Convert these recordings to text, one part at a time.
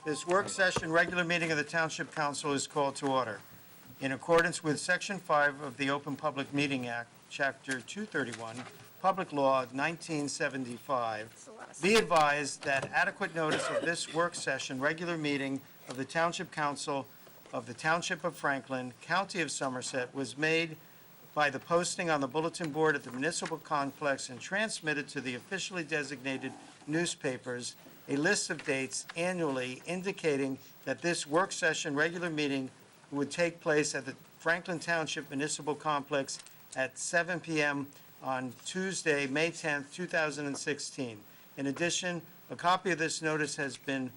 This work session, regular meeting of the Township Council is called to order. In accordance with Section 5 of the Open Public Meeting Act, Chapter 231, Public Law 1975, be advised that adequate notice of this work session, regular meeting of the Township Council of the Township of Franklin, County of Somerset, was made by the posting on the bulletin board at the municipal complex and transmitted to the officially designated newspapers a list of dates annually indicating that this work session regular meeting would take place at the Franklin Township Municipal Complex at 7 p.m. on Tuesday, May 10th, 2016. In addition, a copy of this notice has been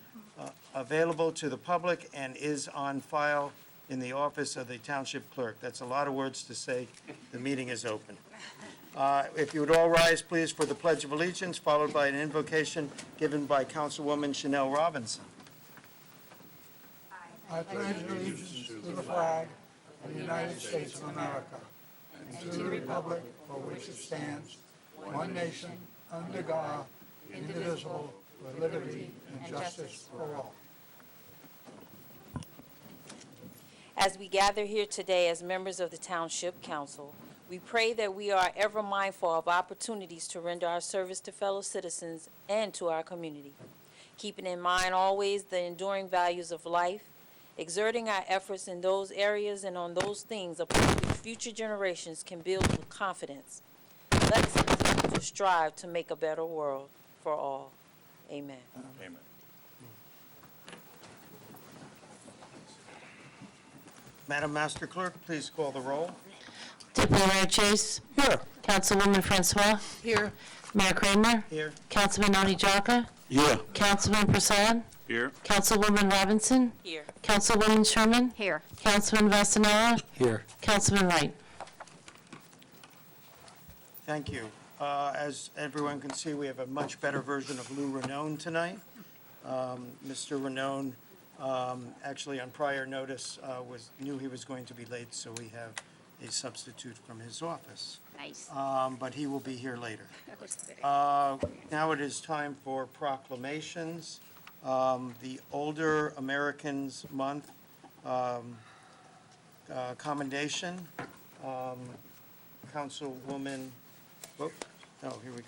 available to the public and is on file in the office of the Township Clerk. That's a lot of words to say. The meeting is open. If you would all rise, please, for the Pledge of Allegiance, followed by an invocation given by Councilwoman Chanel Robinson. I pledge allegiance to the flag of the United States of America and to the republic for which it stands, one nation, under God, indivisible, with liberty and justice for all. As we gather here today as members of the Township Council, we pray that we are ever mindful of opportunities to render our service to fellow citizens and to our community, keeping in mind always the enduring values of life, exerting our efforts in those areas and on those things upon which future generations can build with confidence. Let's continue to strive to make a better world for all. Amen. Amen. Madam Master Clerk, please call the roll. Deputy Mayor Chase. Here. Councilwoman Francois. Here. Mayor Kramer. Here. Councilman Oni Jaka. Here. Councilman Prasad. Here. Councilwoman Robinson. Here. Councilwoman Sherman. Here. Councilman Vasanella. Here. Councilman Wright. Thank you. As everyone can see, we have a much better version of Lou Ranone tonight. Mr. Ranone, actually on prior notice, knew he was going to be late, so we have a substitute from his office. Nice. But he will be here later. Now it is time for proclamations. The Older Americans Month commendation. Councilwoman, oh, here we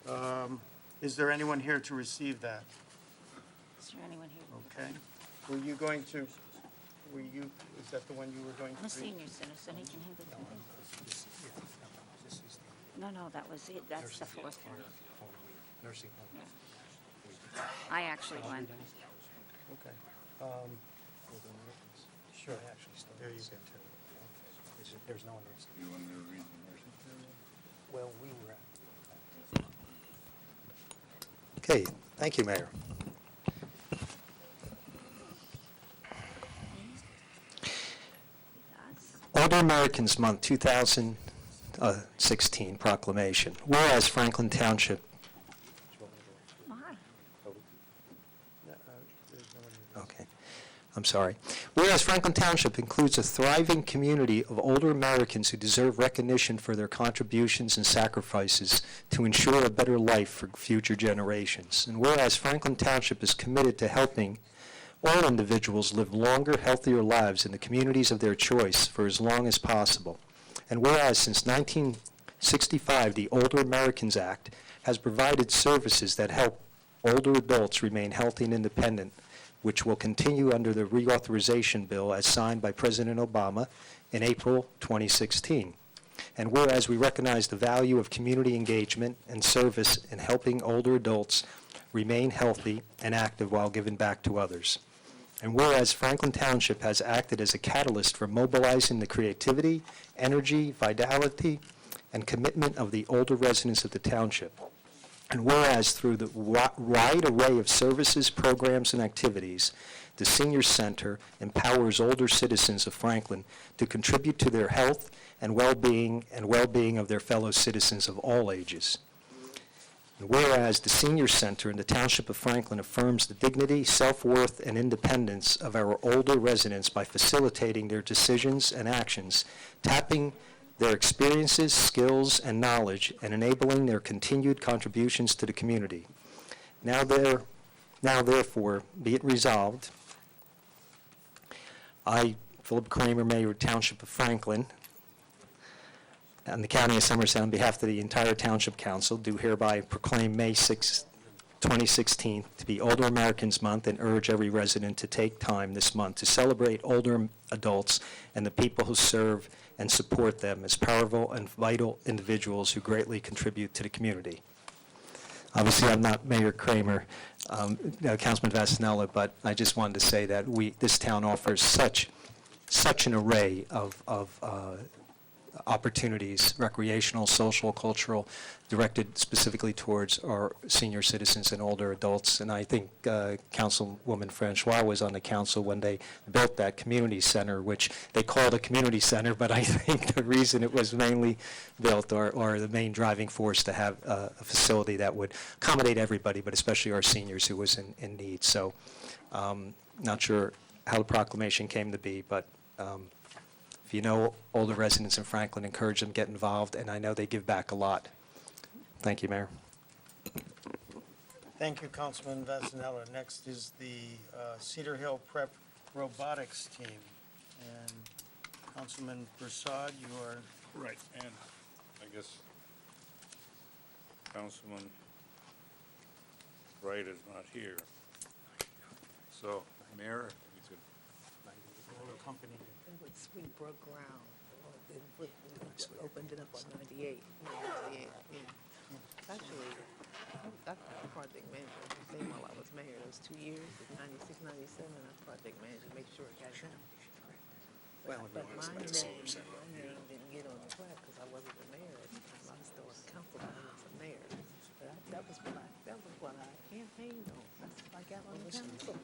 go. Is there anyone here to receive that? Is there anyone here? Okay. Is that the one you were going to The read? senior citizen, he can hand it to me. No, that was it, that's the fourth one. Nursing home. Yeah. I actually won. Okay. Sure. There you go. There's no one nursing. You want me to read the nursing? Well, we were at. Okay, thank you, Mayor. Older Americans Month 2016 proclamation. Whereas Franklin Township, Why? okay, I'm sorry. Whereas Franklin Township includes a thriving community of older Americans who deserve recognition for their contributions and sacrifices to ensure a better life for future generations. And whereas Franklin Township is committed to helping all individuals live longer, healthier lives in the communities of their choice for as long as possible. And whereas since 1965, the Older Americans Act has provided services that help older adults remain healthy and independent, which will continue under the reauthorization bill as signed by President Obama in April 2016. And whereas we recognize the value of community engagement and service in helping older adults remain healthy and active while giving back to others. And whereas Franklin Township has acted as a catalyst for mobilizing the creativity, energy, vitality, and commitment of the older residents of the township. And whereas through the wide array of services, programs, and activities, the Senior Center empowers older citizens of Franklin to contribute to their health and well-being of their fellow citizens of all ages. And whereas the Senior Center in the Township of Franklin affirms the dignity, self-worth, and independence of our older residents by facilitating their decisions and actions, tapping their experiences, skills, and knowledge, and enabling their continued contributions to the community. Now Now therefore, be it resolved, I, Philip Kramer, Mayor of Township of Franklin, and the County of Somerset, on behalf of the entire Township Council, do hereby proclaim May 6, 2016 to be Older Americans Month and urge every resident to take time this month to celebrate older adults and the people who serve and support them as powerful and vital individuals who greatly contribute to the community. Obviously, I'm not Mayor Kramer, Councilman Vasanella, but I just wanted to say that this town offers such an array of opportunities, recreational, social, cultural, directed specifically towards our senior citizens and older adults. And I think Councilwoman Francois was on the council when they built that community center, which they called a community center, but I think the reason it was mainly built, or the main driving force, to have a facility that would accommodate everybody, but especially our seniors who was in need. So not sure how the proclamation came to be, but if you know older residents in Franklin, encourage them to get involved, and I know they give back a lot. Thank you, Mayor. Thank you, Councilman Vasanella. Next is the Cedar Hill Prep Robotics Team. And Councilman Prasad, you are, Right, and I guess Councilman Wright is not here. So, Mayor, you could accompanied. We broke ground, we opened it up on 98. Actually, I project manager, same while I was mayor, those 2 years, 96, 97, I project manager, make sure it got done. But my name didn't get on the plaque because I wasn't the mayor at the time, I was still a councilman, I was a mayor. But that was what I campaigned on, that's what I got on the council.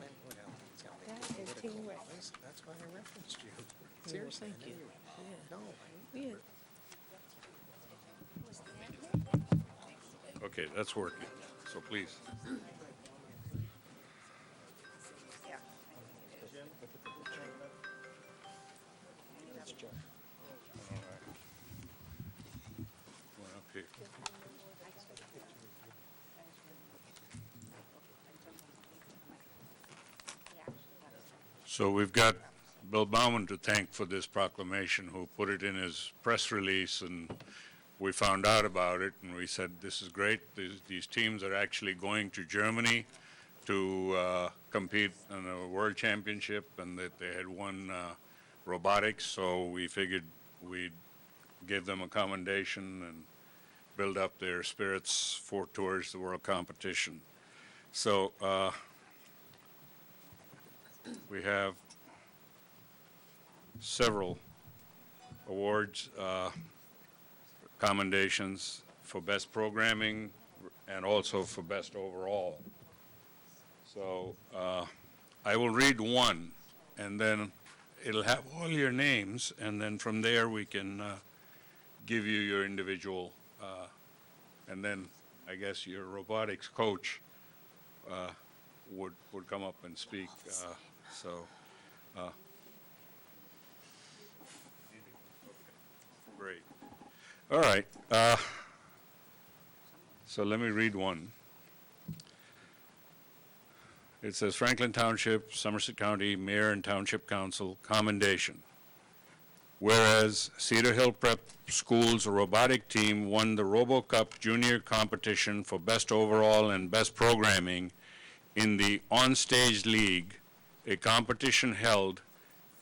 That is teamwork. That's why I referenced you. Seriously? Thank you. No. Yeah. okay, that's working, so please. That's Jeff. All right. Going up here. So we've got Bill Bauman to thank for this proclamation, who put it in his press release, and we found out about it, and we said, this is great. These teams are actually going to Germany to compete in a world championship, and that they had won robotics, so we figured we'd give them a commendation and build up their spirits towards the world competition. So we have several awards, commendations for best programming and also for best overall. So I will read one, and then it'll have all your names, and then from there we can give you your individual, and then I guess your robotics coach would come up and speak. Great. All right. So let me read one. It says, Franklin Township, Somerset County, Mayor and Township Council, commendation. Whereas Cedar Hill Prep School's robotic team won the RoboCup Junior competition for Best Overall and Best Programming in the Onstage League, a competition held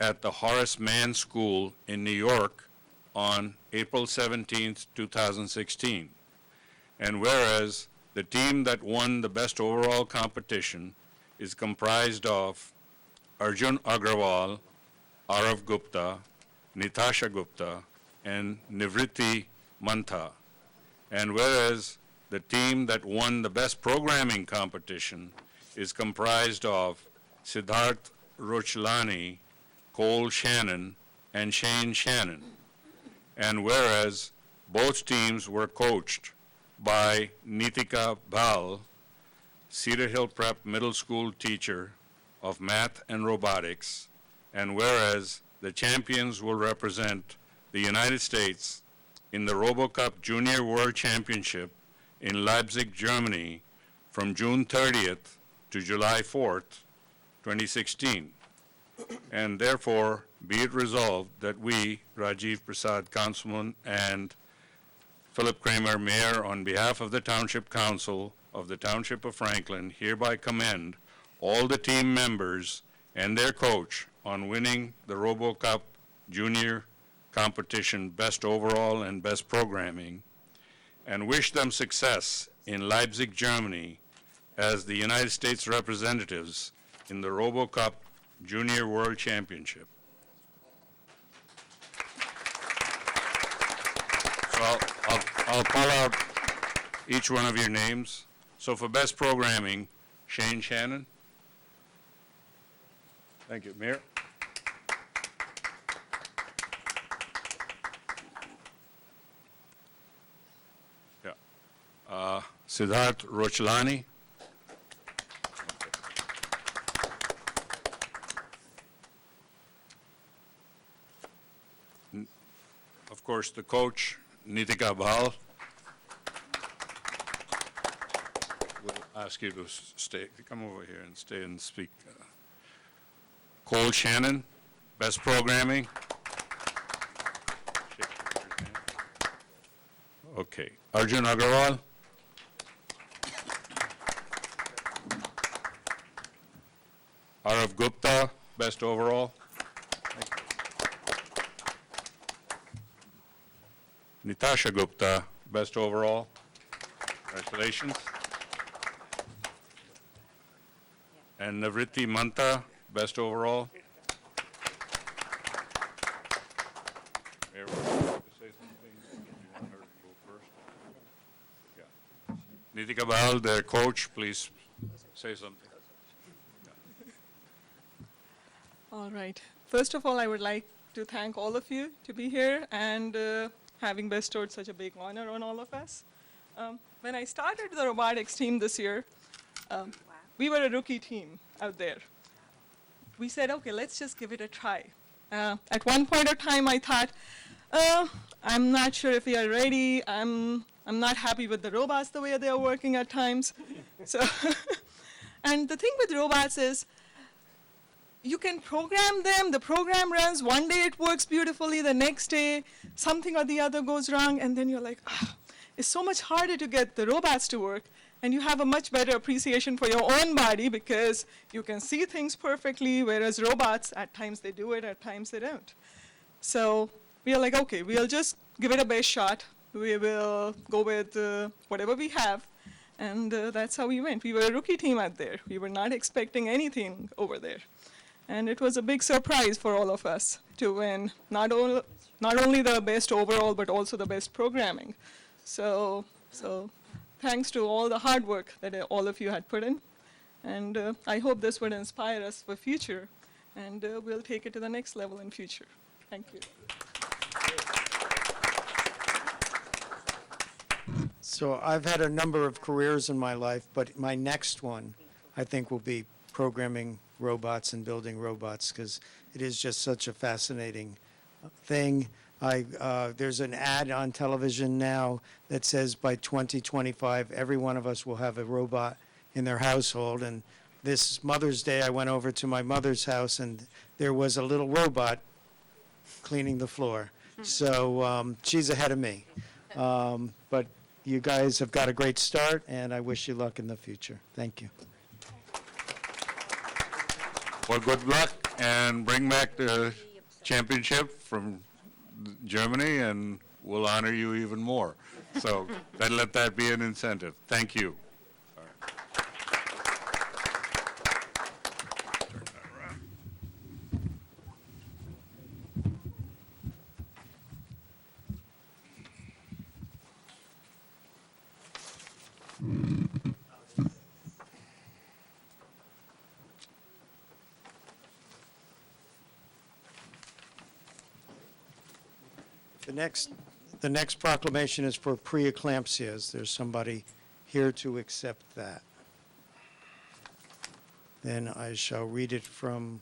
at the Horace Mann School in New York on April 17, 2016. And whereas the team that won the Best Overall competition is comprised of Arjun Agrawal, Arav Gupta, Nitasha Gupta, and Nivriti Mantha. And whereas the team that won the Best Programming competition is comprised of Siddharth Rochlani, Cole Shannon, and Shane Shannon. And whereas both teams were coached by Nitika Bal, Cedar Hill Prep Middle School teacher of math and robotics, and whereas the champions will represent the United States in the RoboCup Junior World Championship in Leipzig, Germany from June 30th to July 4th, 2016. And therefore, be it resolved that we, Rajiv Prasad, Councilman, and Philip Kramer, Mayor, on behalf of the Township Council of the Township of Franklin, hereby commend all the team members and their coach on winning the RoboCup Junior Competition Best Overall and Best Programming, and wish them success in Leipzig, Germany, as the United States representatives in the RoboCup Junior World Championship. So I'll call out each one of your names. So for Best Programming, Shane Shannon. Thank you. Mayor? Yeah. Siddharth Rochlani. Of course, the coach, Nitika Bal. We'll ask you to stay, come over here and stay and speak. Cole Shannon, Best Programming. Okay. Arjun Agarwal. Arav Gupta, Best Overall. Nitasha Gupta, Best Overall. Congratulations. And Navriti Manta, Best Overall. Mayor, would you like to say something? You want her to go first? Yeah. Nitika Bahal, their coach, please say something. All right. First of all, I would like to thank all of you to be here and having bestowed such a big honor on all of us. When I started the robotics team this year, we were a rookie team out there. We said, okay, let's just give it a try. At one point of time, I thought, I'm not sure if we are ready. I'm not happy with the robots the way they are working at times. So, and the thing with robots is, you can program them, the program runs, one day it works beautifully, the next day something or the other goes wrong, and then you're like, it's so much harder to get the robots to work, and you have a much better appreciation for your own body because you can see things perfectly, whereas robots, at times they do it, at times they don't. So we are like, okay, we'll just give it a best shot. We will go with whatever we have, and that's how we went. We were a rookie team out there. We were not expecting anything over there. And it was a big surprise for all of us to win not only the best overall, but also the best programming. So thanks to all the hard work that all of you had put in. And I hope this would inspire us for future, and we'll take it to the next level in future. Thank you. So I've had a number of careers in my life, but my next one, I think, will be programming robots and building robots, because it is just such a fascinating thing. There's an ad on television now that says by 2025, every one of us will have a robot in their household. And this Mother's Day, I went over to my mother's house, and there was a little robot cleaning the floor. So she's ahead of me. But you guys have got a great start, and I wish you luck in the future. Thank you. Well, good luck, and bring back the championship from Germany, and we'll honor you even more. So let that be an incentive. Thank you. All right. Turn that around. The next proclamation is for preeclampsia. Is there somebody here to accept that? Then I shall read it from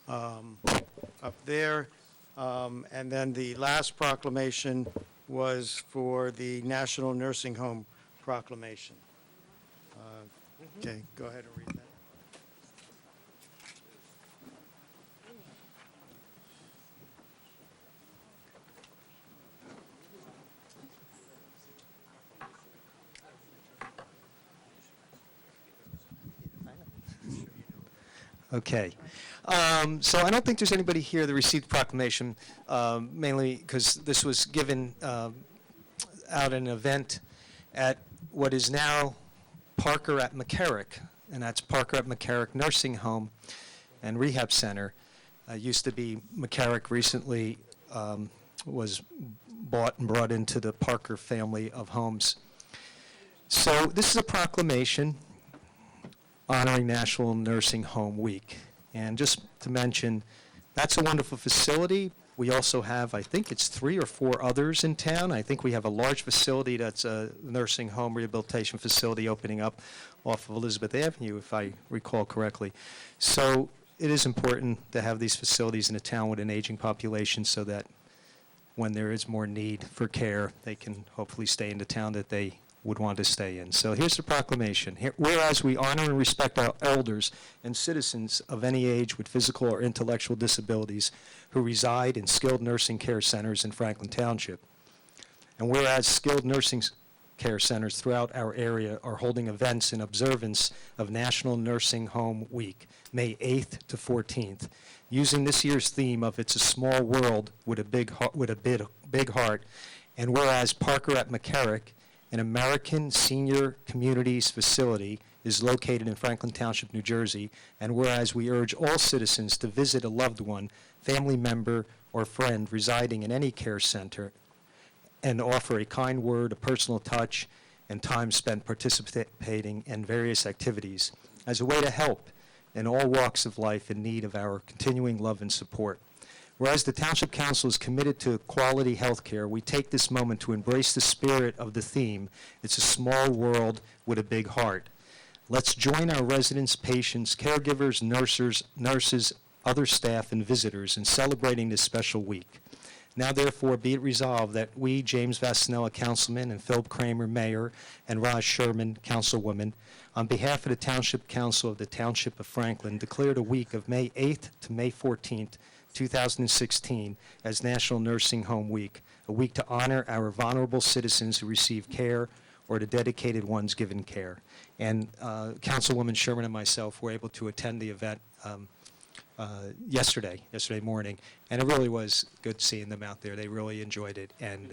up there. And then the last proclamation was for the National Nursing Home Proclamation. Okay, go ahead and read that. Okay. So I don't think there's anybody here that received the proclamation, mainly because this was given out at an event at what is now Parker at McCarrick, and that's Parker at McCarrick Nursing Home and Rehab Center. Used to be McCarrick, recently was bought and brought into the Parker family of homes. So this is a proclamation honoring National Nursing Home Week. And just to mention, that's a wonderful facility. We also have, I think it's 3 or 4 others in town. I think we have a large facility that's a nursing home rehabilitation facility opening up off of Elizabeth Avenue, if I recall correctly. So it is important to have these facilities in a town with an aging population so that when there is more need for care, they can hopefully stay in the town that they would want to stay in. So here's the proclamation. Whereas we honor and respect our elders and citizens of any age with physical or intellectual disabilities who reside in skilled nursing care centers in Franklin Township. And whereas skilled nursing care centers throughout our area are holding events in observance of National Nursing Home Week, May 8th to 14th, using this year's theme of It's a Small World with a Big Heart, and whereas Parker at McCarrick, an American Senior Communities facility, is located in Franklin Township, New Jersey, and whereas we urge all citizens to visit a loved one, family member, or friend residing in any care center and offer a kind word, a personal touch, and time spent participating in various activities as a way to help in all walks of life in need of our continuing love and support. Whereas the Township Council is committed to quality health care, we take this moment to embrace the spirit of the theme, It's a Small World with a Big Heart. Let's join our residents, patients, caregivers, nurses, other staff, and visitors in celebrating this special week. Now, therefore, be it resolved that we, James Vasanella, Councilman, and Philip Kramer, Mayor, and Raj Sherman, Councilwoman, on behalf of the Township Council of the Township of Franklin, declare the week of May 8th to May 14th, 2016 as National Nursing Home Week, a week to honor our vulnerable citizens who receive care or the dedicated ones given care. And Councilwoman Sherman and myself were able to attend the event yesterday morning, and it really was good seeing them out there. They really enjoyed it, and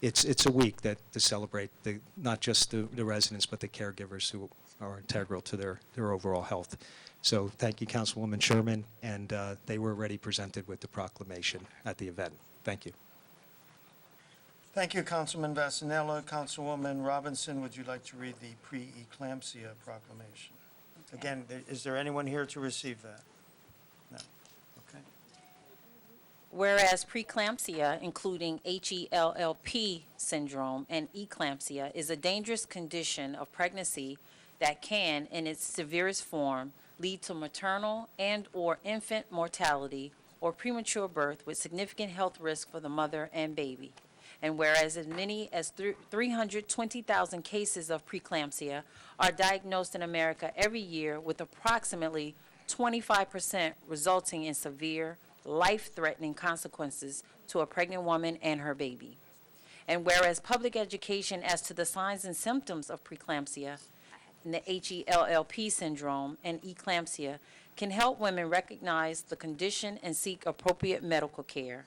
it's a week to celebrate not just the residents, but the caregivers who are integral to their overall health. So thank you, Councilwoman Sherman, and they were already presented with the proclamation at the event. Thank you. Thank you, Councilman Vasanella. Councilwoman Robinson, would you like to read the pre-eclampsia proclamation? Again, is there anyone here to receive that? No. Okay. Whereas preeclampsia, including HELLP syndrome and eclampsia, is a dangerous condition of pregnancy that can, in its severest form, lead to maternal and/or infant mortality or premature birth with significant health risk for the mother and baby. And whereas as many as 320,000 cases of preeclampsia are diagnosed in America every year, with approximately 25% resulting in severe, life-threatening consequences to a pregnant woman and her baby. And whereas public education as to the signs and symptoms of preeclampsia, and the HELLP syndrome and eclampsia can help women recognize the condition and seek appropriate medical care.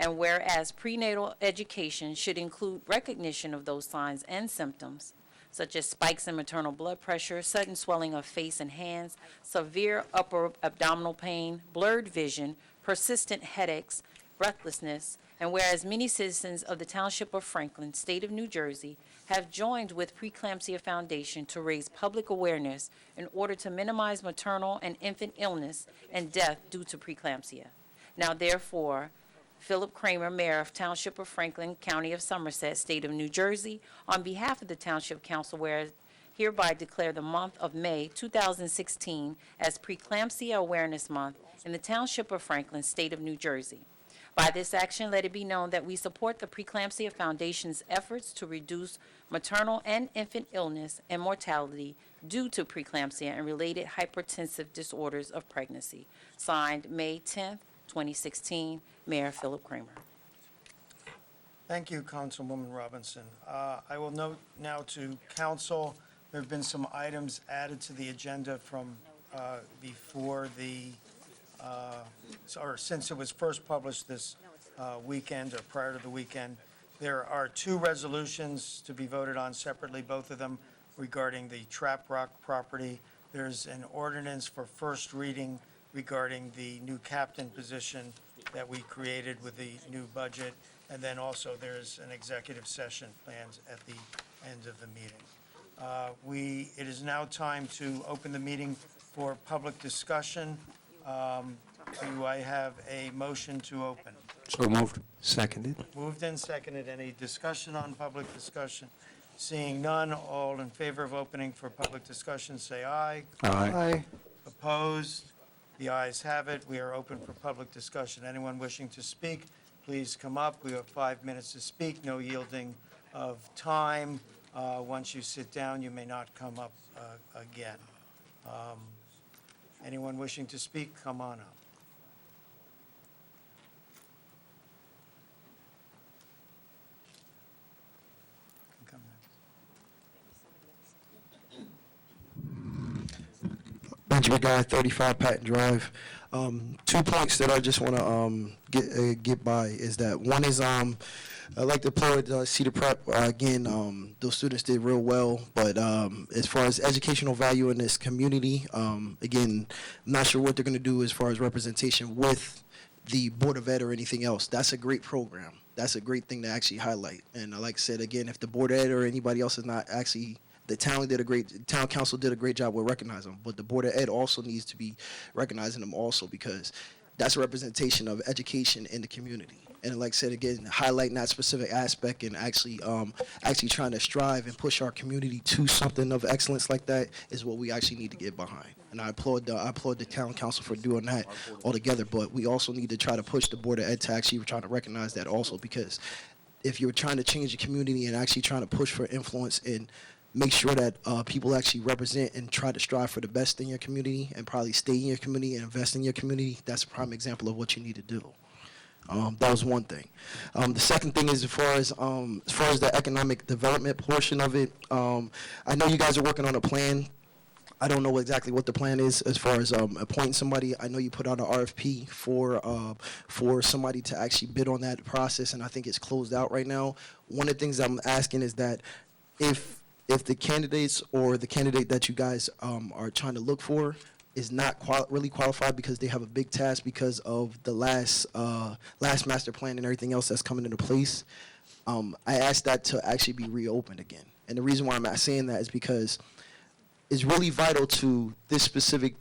And whereas prenatal education should include recognition of those signs and symptoms, such as spikes in maternal blood pressure, sudden swelling of face and hands, severe upper abdominal pain, blurred vision, persistent headaches, breathlessness, and whereas many citizens of the Township of Franklin, State of New Jersey, have joined with Preeclampsia Foundation to raise public awareness in order to minimize maternal and infant illness and death due to preeclampsia. Now, therefore, Philip Kramer, Mayor of Township of Franklin, County of Somerset, State of New Jersey, on behalf of the Township Council, whereas hereby declare the month of May 2016 as Preeclampsia Awareness Month in the Township of Franklin, State of New Jersey. By this action, let it be known that we support the Preeclampsia Foundation's efforts to reduce maternal and infant illness and mortality due to preeclampsia and related hypertensive disorders of pregnancy. Signed, May 10th, 2016, Mayor Philip Kramer. Thank you, Councilwoman Robinson. I will note now to council, there have been some items added to the agenda from before the, or since it was first published this weekend or prior to the weekend. There are two resolutions to be voted on separately, both of them regarding the Trap Rock property. There's an ordinance for first reading regarding the new captain position that we created with the new budget. And then also there's an executive session planned at the end of the meeting. It is now time to open the meeting for public discussion. Do I have a motion to open? So moved. Seconded. Moved and seconded. Any discussion on public discussion? Seeing none, all in favor of opening for public discussion, say aye. Aye. Opposed? The ayes have it. We are open for public discussion. Anyone wishing to speak, please come up. We have 5 minutes to speak, no yielding of time. Once you sit down, you may not come up again. Anyone wishing to speak, come on up. You can come next. Benjamin Guy, 35 Patton Drive. 2 points that I just want to get by is that one is I'd like to applaud Cedar Prep. Again, those students did real well, but as far as educational value in this community, again, I'm not sure what they're going to do as far as representation with the Board of Ed or anything else. That's a great program. That's a great thing to actually highlight. And like I said, again, if the Board of Ed or anybody else is not actually, the town council did a great job with recognizing them, but the Board of Ed also needs to be recognizing them also, because that's a representation of education in the community. And like I said, again, highlighting that specific aspect and actually trying to strive and push our community to something of excellence like that is what we actually need to get behind. And I applaud the town council for doing that altogether, but we also need to try to push the Board of Ed to actually try to recognize that also, because if you're trying to change the community and actually trying to push for influence and make sure that people actually represent and try to strive for the best in your community and probably stay in your community and invest in your community, that's a prime example of what you need to do. That was one thing. The second thing is as far as the economic development portion of it, I know you guys are working on a plan. I don't know exactly what the plan is as far as appointing somebody. I know you put out an RFP for somebody to actually bid on that process, and I think it's closed out right now. One of the things I'm asking is that if the candidates or the candidate that you guys are trying to look for is not really qualified because they have a big task because of the last master plan and everything else that's coming into place, I asked that to actually be reopened again. And the reason why I'm saying that is because it's really vital to this specific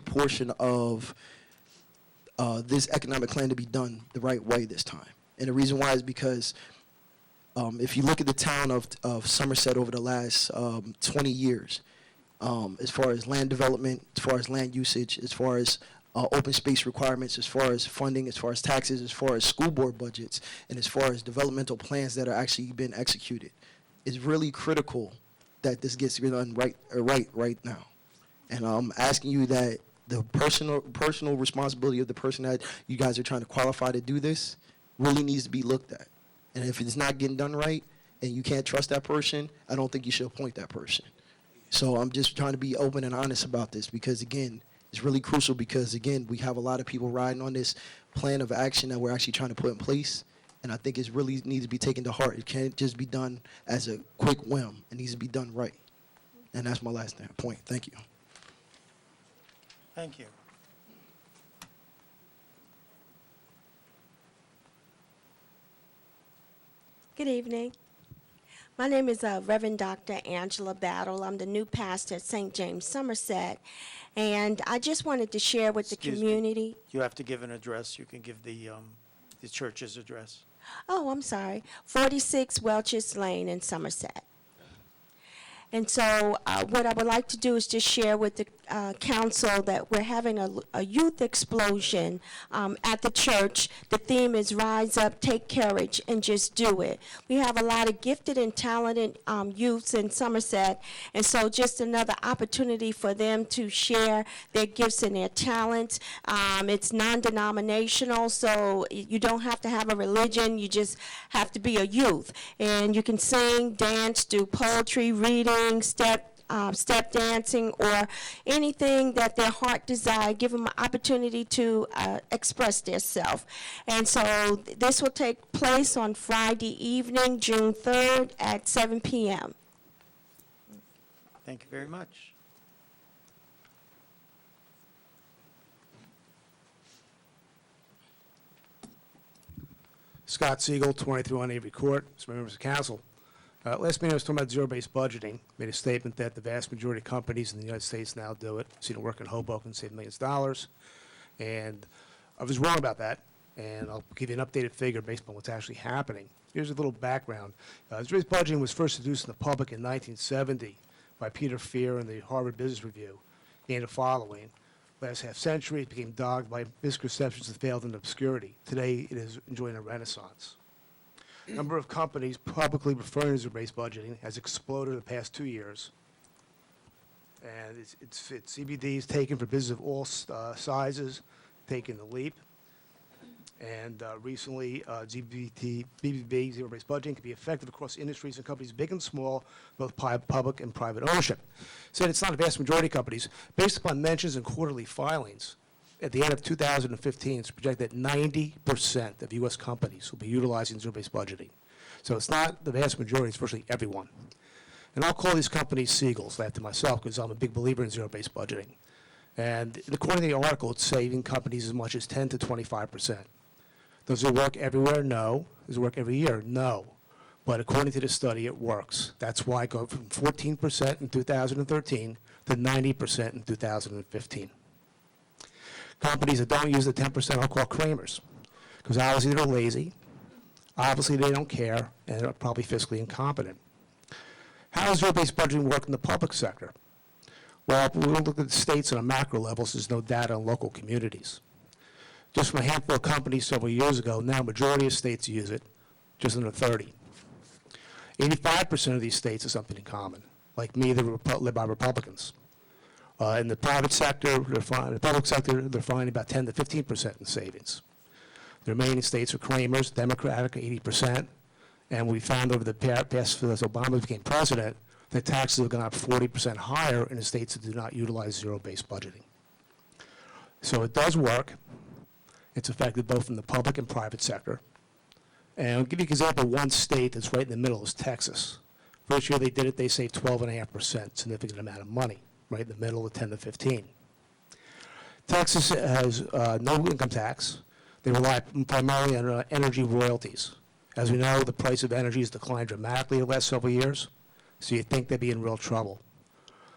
portion of this economic plan to be done the right way this time. And the reason why is because if you look at the town of Somerset over the last 20 years, as far as land development, as far as land usage, as far as open space requirements, as far as funding, as far as taxes, as far as school board budgets, and as far as developmental plans that are actually being executed, it's really critical that this gets done right now. And I'm asking you that the personal responsibility of the person that you guys are trying to qualify to do this really needs to be looked at. And if it's not getting done right and you can't trust that person, I don't think you should appoint that person. So I'm just trying to be open and honest about this because, again, it's really crucial because, again, we have a lot of people riding on this plan of action that we're actually trying to put in place. And I think it really needs to be taken to heart. It can't just be done as a quick whim. It needs to be done right. And that's my last point. Thank you. Thank you. Good evening. My name is Reverend Dr. Angela Battle. I'm the new pastor at St. James, Somerset. And I just wanted to share with the Excuse me. community. You have to give an address. You can give the church's address. Oh, I'm sorry. 46 Welch's Lane in Somerset. And so what I would like to do is just share with the council that we're having a youth explosion at the church. The theme is Rise Up, Take Courage, and Just Do It. We have a lot of gifted and talented youths in Somerset, and so just another opportunity for them to share their gifts and their talents. It's non-denominational, so you don't have to have a religion, you just have to be a youth. And you can sing, dance, do poetry, reading, step dancing, or anything that their heart desire. Give them an opportunity to express themselves. And so this will take place on Friday evening, June 3rd at 7 p.m. Thank you very much. Scott Siegel, 23 Avery Court, members of council. Last meeting I was talking about zero-based budgeting. Made a statement that the vast majority of companies in the United States now do it. Seen it work in Hoboken, save millions of dollars. And I was wrong about that. And I'll give you an updated figure based on what's actually happening. Here's a little background. Zero-based budgeting was first introduced in the public in 1970 by Peter Fear in the Harvard Business Review. And the following. Last half century, it became dogged by misconceptions that failed into obscurity. Today, it is enjoying a renaissance. Number of companies publicly referring to zero-based budgeting has exploded in the past 2 years. And it's CBDs taken for business of all sizes, taking the leap. And recently, BBB, zero-based budgeting, can be effective across industries and companies big and small, both public and private ownership. Said it's not a vast majority of companies. Based upon mentions in quarterly filings, at the end of 2015, it's projected that 90% of U.S. companies will be utilizing zero-based budgeting. So it's not the vast majority, it's virtually everyone. And I'll call these companies Seagulls, after myself, because I'm a big believer in zero-based budgeting. And according to the article, it's saving companies as much as 10 to 25%. Does it work everywhere? No. Does it work every year? No. But according to the study, it works. That's why I go from 14% in 2013 to 90% in 2015. Companies that don't use the 10% I'll call Kramers, because obviously they're lazy, obviously they don't care, and they're probably fiscally incompetent. How does zero-based budgeting work in the public sector? Well, we look at the states on a macro level, so there's no data on local communities. Just from a handful of companies several years ago, now a majority of states use it, just under 30. 85% of these states have something in common. Like me, they're led by Republicans. In the private sector, the public sector, they're finding about 10 to 15% in savings. The remaining states are Kramers, Democratic, 80%. And we found over the past, as Obama became president, that taxes have gone up 40% higher in the states that do not utilize zero-based budgeting. So it does work. It's effective both in the public and private sector. And I'll give you an example. One state that's right in the middle is Texas. First year they did it, they saved 12.5%, significant amount of money, right in the middle of 10 to 15. Texas has no income tax. They rely primarily on energy royalties. As we know, the price of energy has declined dramatically in the last several years, so you'd think they'd be in real trouble.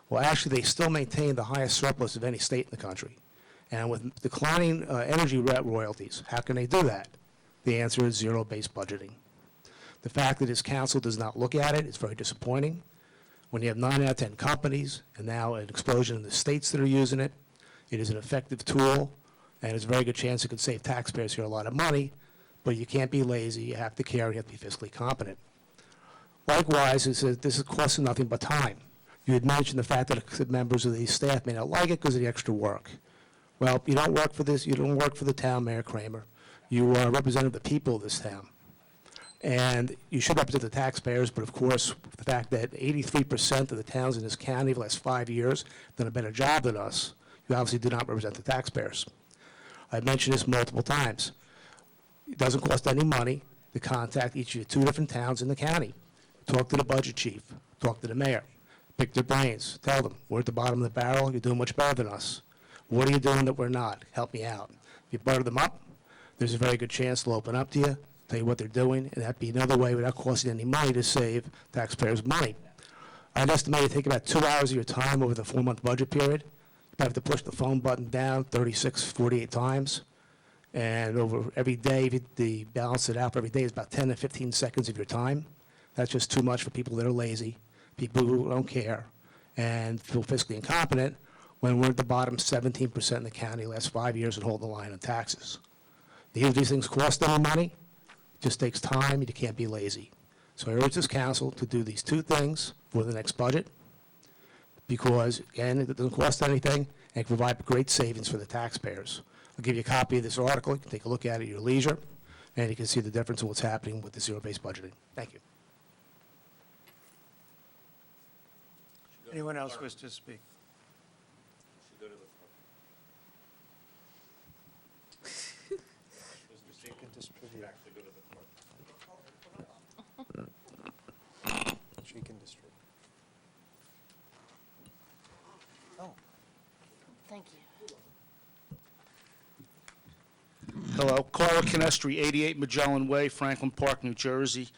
Well, actually, they still maintain the highest surplus of any state in the country. And with declining energy royalties, how can they do that? The answer is zero-based budgeting. The fact that this council does not look at it is very disappointing. When you have 9 out of 10 companies, and now an explosion in the states that are using it, it is an effective tool, and there's a very good chance it could save taxpayers here a lot of money, but you can't be lazy, you have to care, you have to be fiscally competent. Likewise, this is costing nothing but time. You had mentioned the fact that members of the staff may not like it because of the extra work. Well, you don't work for this, you don't work for the town, Mayor Kramer. You are a representative of the people of this town. And you should represent the taxpayers, but of course, the fact that 83% of the towns in this county the last 5 years have done a better job than us, you obviously do not represent the taxpayers. I've mentioned this multiple times. It doesn't cost any money to contact each of the 2 different towns in the county. Talk to the budget chief, talk to the mayor, pick their brains, tell them, we're at the bottom of the barrel, you're doing much better than us. What are you doing that we're not? Help me out. If you butter them up, there's a very good chance they'll open up to you, tell you what they're doing, and that'd be another way without costing any money to save taxpayers money. I'd estimate it take about 2 hours of your time over the 4-month budget period. You have to push the phone button down 36, 48 times. And over every day, if you balance it out for every day, it's about 10 to 15 seconds of your time. That's just too much for people that are lazy. people who don't care and feel fiscally incompetent when we're at the bottom 17% in the county the last 5 years and hold the line on taxes. Even if these things cost any money, it just takes time, you can't be lazy. So I urge this council to do these two things for the next budget, because, again, it doesn't cost anything, and it can provide great savings for the taxpayers. I'll give you a copy of this article. You can take a look at it at your leisure, and you can see the difference in what's happening with the zero-based budgeting. Thank you. Anyone else wish to speak? She can distribute. Thank you. Hello, Carla Canestri, 88 Magellan Way, Franklin Park, New Jersey.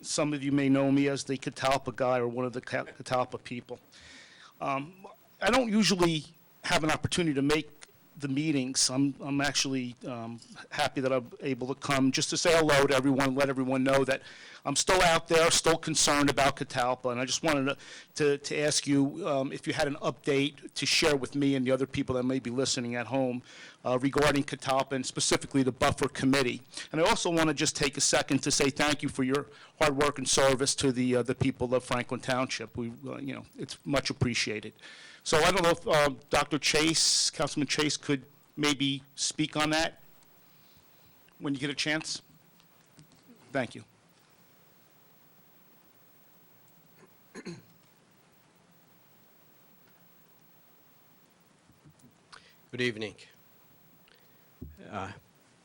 Some of you may know me as the Catalpa guy or one of the Catalpa people. I don't usually have an opportunity to make the meetings. I'm actually happy that I'm able to come just to say hello to everyone, let everyone know that I'm still out there, still concerned about Catalpa, and I just wanted to ask you if you had an update to share with me and the other people that may be listening at home regarding Catalpa and specifically the Buffer Committee. And I also want to just take a second to say thank you for your hard work and service to the people of Franklin Township. It's much appreciated. So I don't know if Dr. Chase, Councilman Chase, could maybe speak on that when you get a chance. Thank you. Good evening.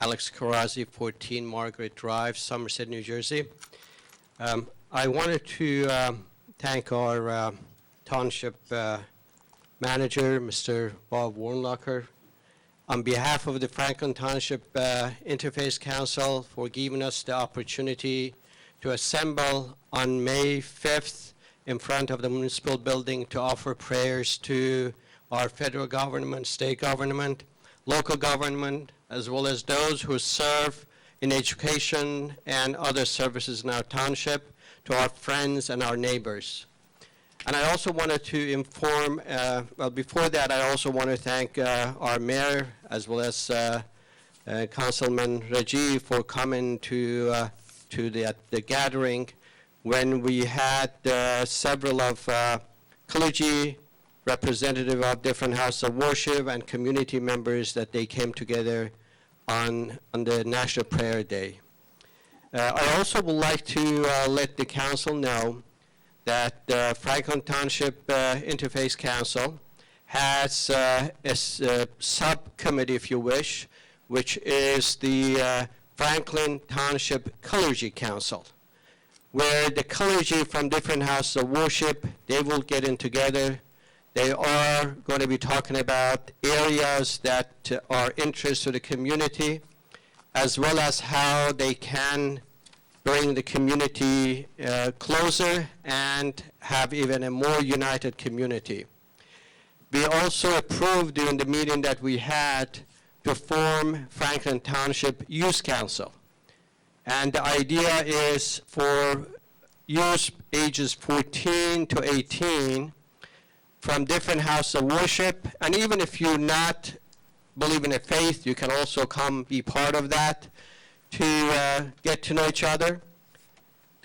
Alex Karazi, 14 Margaret Drive, Somerset, New Jersey. I wanted to thank our township manager, Mr. Bob Warnlocker, on behalf of the Franklin Township Interface Council for giving us the opportunity to assemble on May 5th in front of the municipal building to offer prayers to our federal government, state government, local government, as well as those who serve in education and other services in our township, to our friends and our neighbors. And I also wanted to inform, well, before that, I also want to thank our mayor, as well as Councilman Rajiv, for coming to the gathering when we had several of clergy, representative of different houses of worship, and community members that they came together on the National Prayer Day. I also would like to let the council know that Franklin Township Interface Council has a subcommittee, if you wish, which is the Franklin Township Clergy Council, where the clergy from different houses of worship, they will get in together. They are going to be talking about areas that are interest to the community, as well as how they can bring the community closer and have even a more united community. We also approved during the meeting that we had to form Franklin Township Youth Council. And the idea is for youth ages 14 to 18 from different houses of worship, and even if you're not believe in a faith, you can also come be part of that, to get to know each other,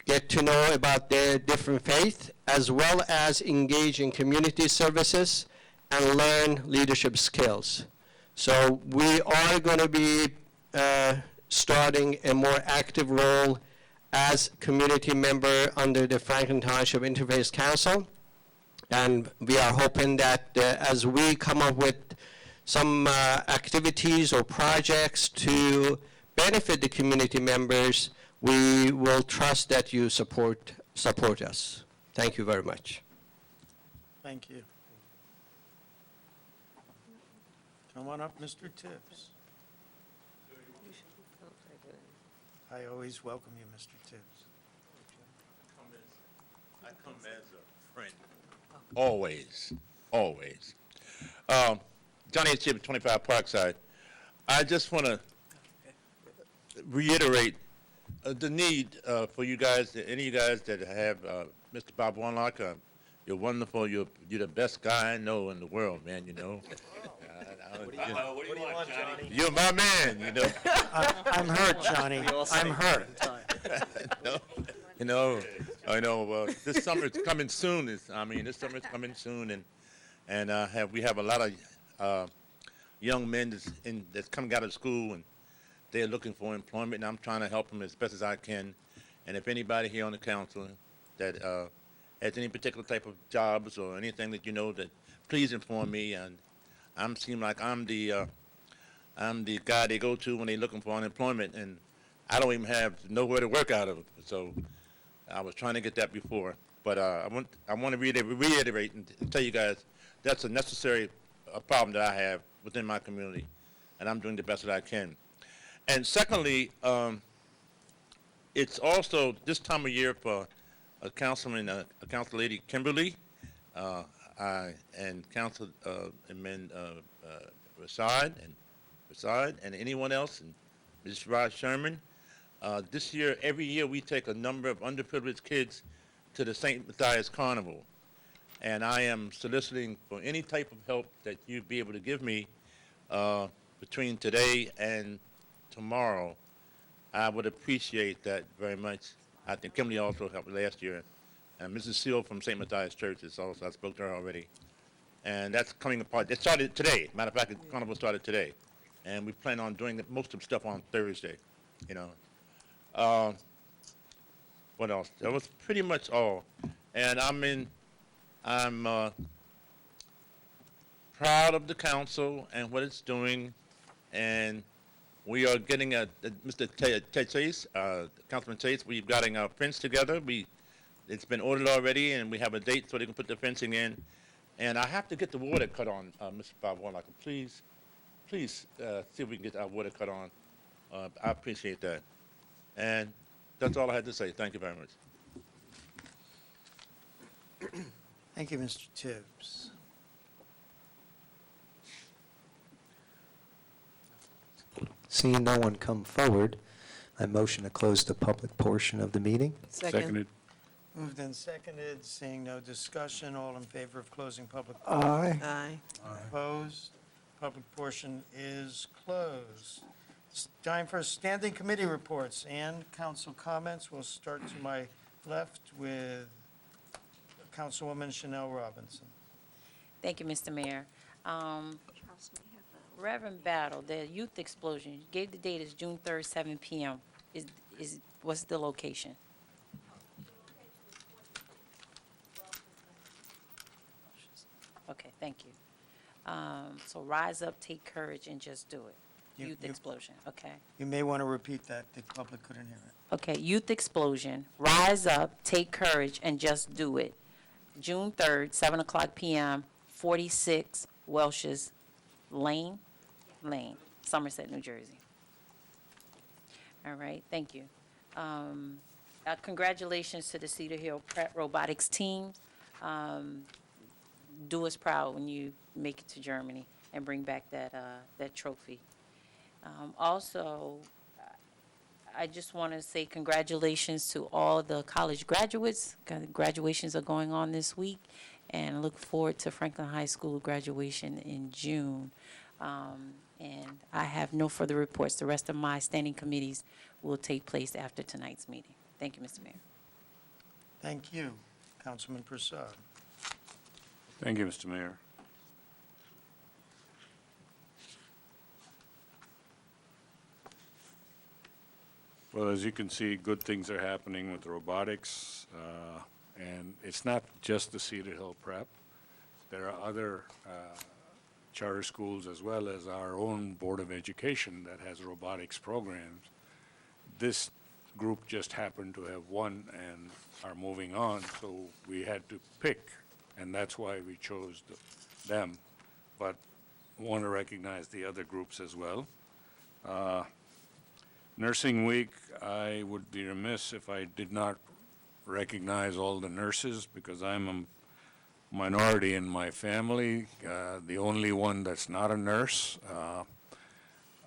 get to know about their different faith, as well as engage in community services and learn leadership skills. So we are going to be starting a more active role as community member under the Franklin Township Interface Council. And we are hoping that as we come up with some activities or projects to benefit the community members, we will trust that you support us. Thank you very much. Thank you. Come on up, Mr. Tibbs. I always welcome you, Mr. Tibbs. I come as a friend. Always, always. Johnny H. Chip, 25 Parkside. I just want to reiterate the need for you guys, any of you guys that have Mr. Bob Warnock. You're wonderful. You're the best guy I know in the world, man, you know. What do you want, Johnny? You're my man, you know. I'm hurt, Johnny. I'm hurt. You know, I know. This summer is coming soon. This summer is coming soon, and we have a lot of young men that's coming out of school, and they're looking for employment, and I'm trying to help them as best as I can. And if anybody here on the council that has any particular type of jobs or anything that you know, that please inform me. And seem like I'm the guy they go to when they're looking for unemployment, and I don't even have nowhere to work out of. So I was trying to get that before, but I want to reiterate and tell you guys that's a necessary problem that I have within my community, and I'm doing the best that I can. And secondly, it's also this time of year for a councilman, a council lady, Kimberly, and Councilman Rasad and anyone else, and Mrs. Rod Sherman. This year, every year, we take a number of underprivileged kids to the St. Matthias Carnival, and I am soliciting for any type of help that you'd be able to give me between today and tomorrow. I would appreciate that very much. I think Kimberly also helped last year. And Mrs. Seal from St. Matthias Church is also, I spoke to her already. And that's coming apart. It started today. Matter of fact, the carnival started today. And we plan on doing most of the stuff on Thursday, you know. What else? That was pretty much all. And I'm proud of the council and what it's doing. And we are getting Mr. Ted Chase, Councilman Chase, we're getting our fence together. It's been ordered already, and we have a date so they can put the fencing in. And I have to get the water cut on, Mr. Bob Warnock. Please see if we can get our water cut on. I appreciate that. And that's all I had to say. Thank you very much. Thank you, Mr. Tibbs. Seeing no one come forward, I motion to close the public portion of the meeting. Seconded. Moved and seconded, seeing no discussion, all in favor of closing public? Aye. Aye. Opposed? Public portion is closed. It's time for standing committee reports and council comments. We'll start to my left with Councilwoman Chanel Robinson. Thank you, Mr. Mayor. Reverend Battle, the youth explosion, you gave the date as June 3rd, 7 p.m. What's the location? Okay, thank you. So rise up, take courage, and just do it. Youth explosion, okay. You may want to repeat that. The public couldn't hear it. Okay, youth explosion, rise up, take courage, and just do it. June 3rd, 7 o'clock p.m., 46 Welsh's Lane, Somerset, New Jersey. All right, thank you. Congratulations to the Cedar Hill Prep Robotics team. Do us proud when you make it to Germany and bring back that trophy. Also, I just want to say congratulations to all the college graduates. Graduations are going on this week, and look forward to Franklin High School graduation in June. And I have no further reports. The rest of my standing committees will take place after tonight's meeting. Thank you, Mr. Mayor. Thank you. Councilman Prasad. Thank you, Mr. Mayor. Well, as you can see, good things are happening with robotics, and it's not just the Cedar Hill Prep. There are other charter schools as well as our own Board of Education that has robotics programs. This group just happened to have one and are moving on, so we had to pick, and that's why we chose them. But want to recognize the other groups as well. Nursing Week, I would be remiss if I did not recognize all the nurses because I'm a minority in my family, the only one that's not a nurse.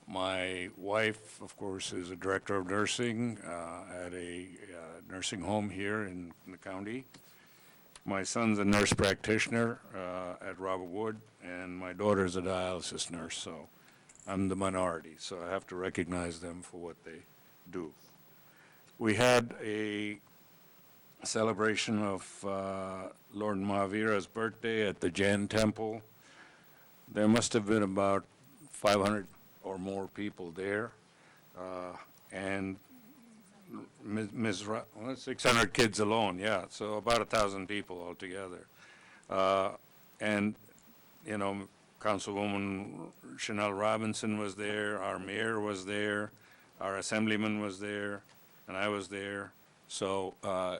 My wife, of course, is a director of nursing at a nursing home here in the county. My son's a nurse practitioner at Robert Wood, and my daughter's a dialysis nurse, so I'm the minority, so I have to recognize them for what they do. We had a celebration of Lord Mahavira's birthday at the Jain temple. There must have been about 500 or more people there, and 600 kids alone, yeah, so about 1,000 people altogether. And, you know, Councilwoman Chanel Robinson was there, our mayor was there, our assemblyman was there, and I was there. So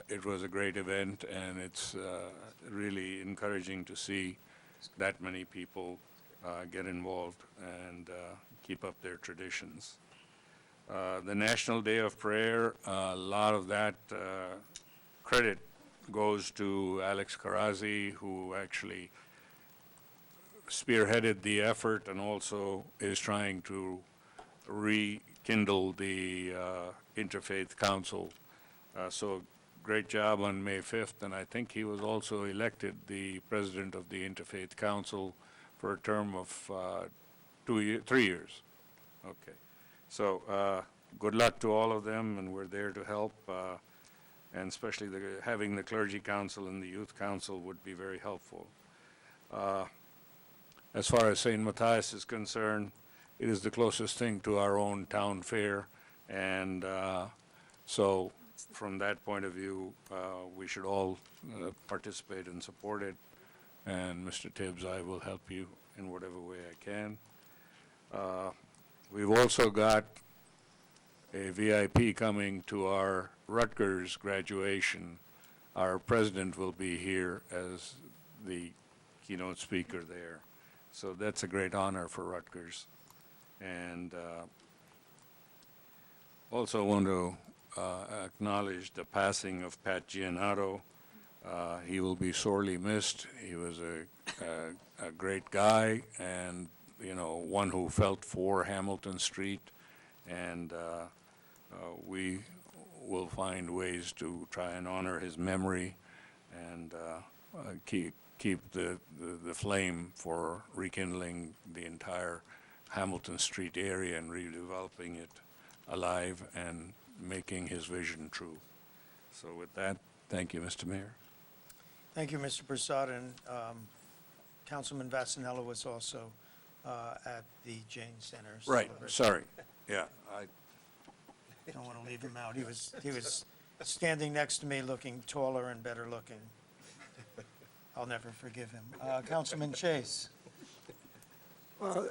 it was a great event, and it's really encouraging to see that many people get involved and keep up their traditions. The National Day of Prayer, a lot of that credit goes to Alex Karazi, who actually spearheaded the effort and also is trying to rekindle the Interfaith Council. So great job on May 5th, and I think he was also elected the president of the Interfaith Council for a term of 3 years. Okay. So good luck to all of them, and we're there to help, and especially having the Clergy Council and the Youth Council would be very helpful. As far as St. Matthias is concerned, it is the closest thing to our own town fair, and so from that point of view, we should all participate and support it, and Mr. Tibbs, I will help you in whatever way I can. We've also got a VIP coming to our Rutgers graduation. Our president will be here as the keynote speaker there. So that's a great honor for Rutgers. And also want to acknowledge the passing of Pat Giannato. He will be sorely missed. He was a great guy, and you know, one who felt for Hamilton Street, and we will find ways to try and honor his memory and keep the flame for rekindling the entire Hamilton Street area and redeveloping it alive and making his vision true. So with that, thank you, Mr. Mayor. Thank you, Mr. Prasad, and Councilman Vasanella was also at the Jain Center. Right, sorry, yeah. I don't want to leave him out. He was standing next to me looking taller and better looking. I'll never forgive him. Councilman Chase. On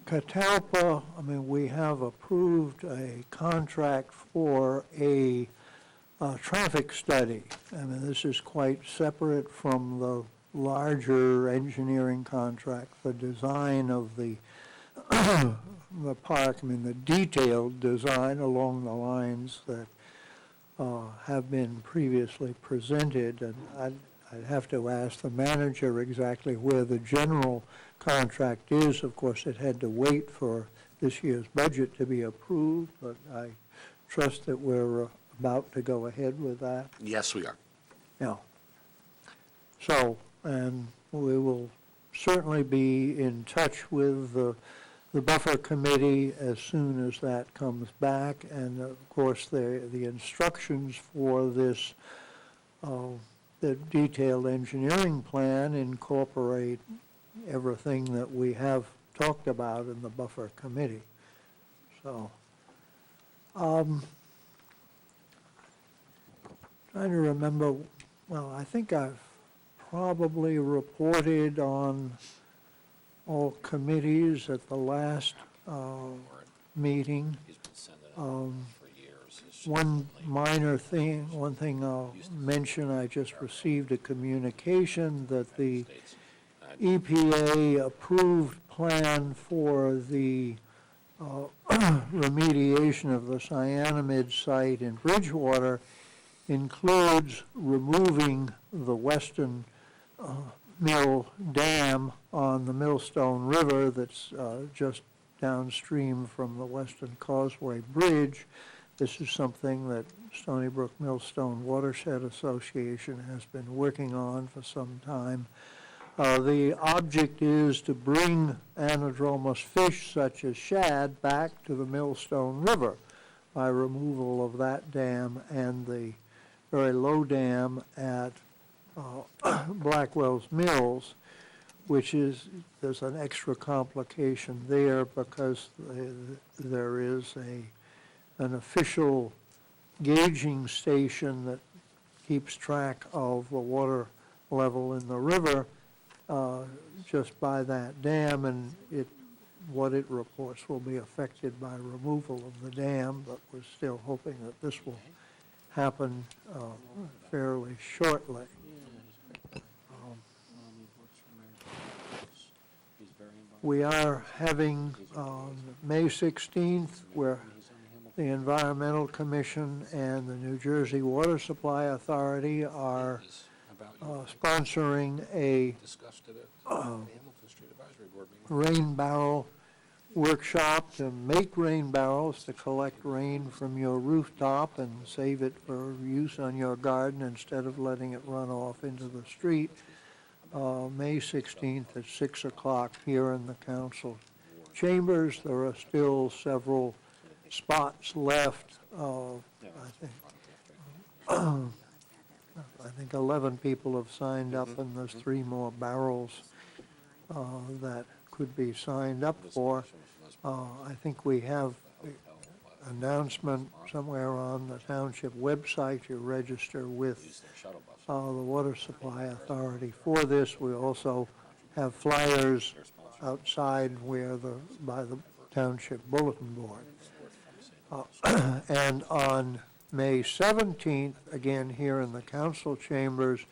Catalpa, I mean, we have approved a contract for a traffic study. I mean, this is quite separate from the larger engineering contract, the design of the park, I mean, the detailed design along the lines that have been previously presented. And I'd have to ask the manager exactly where the general contract is. Of course, it had to wait for this year's budget to be approved, but I trust that we're about to go ahead with that. Yes, we are. Yeah. So, and we will certainly be in touch with the buffer committee as soon as that comes back. And of course, the instructions for this, the detailed engineering plan incorporate everything that we have talked about in the buffer committee. So, trying to remember, well, I think I've probably reported on all committees at the last meeting. One minor thing, one thing I'll mention, I just received a communication that the EPA approved plan for the remediation of the cyanamide site in Bridgewater includes removing the Western Mill Dam on the Millstone River that's just downstream from the Western Causeway Bridge. This is something that Stony Brook Millstone Watershed Association has been working on for some time. The object is to bring anadromous fish such as shad back to the Millstone River by removal of that dam and the very low dam at Blackwell's Mills, which is, there's an extra complication there because there is an official gauging station that keeps track of the water level in the river just by that dam, and what it reports will be affected by removal of the dam, but we're still hoping that this will happen fairly shortly. We are having on May 16th, where the Environmental Commission and the New Jersey Water Supply Authority are sponsoring a rain barrel workshop to make rain barrels to collect rain from your rooftop and save it for use on your garden instead of letting it run off into the street. May 16th at 6 o'clock here in the council chambers. There are still several spots left. I think 11 people have signed up, and there's 3 more barrels that could be signed up for. I think we have an announcement somewhere on the township website. You register with the Water Supply Authority for this. We also have flyers outside by the township bulletin board. And on May 17th, again here in the council chambers,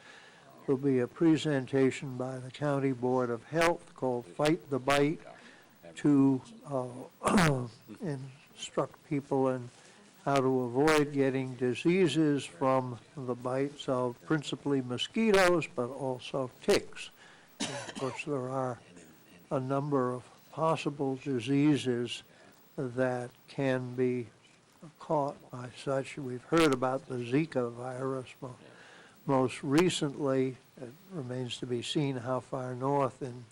will be a presentation by the County Board of Health called Fight the Bite to instruct people in how to avoid getting diseases from the bites of principally mosquitoes, but also ticks. And of course, there are a number of possible diseases that can be caught by such. We've heard about the Zika virus most recently. It remains to be seen how far north in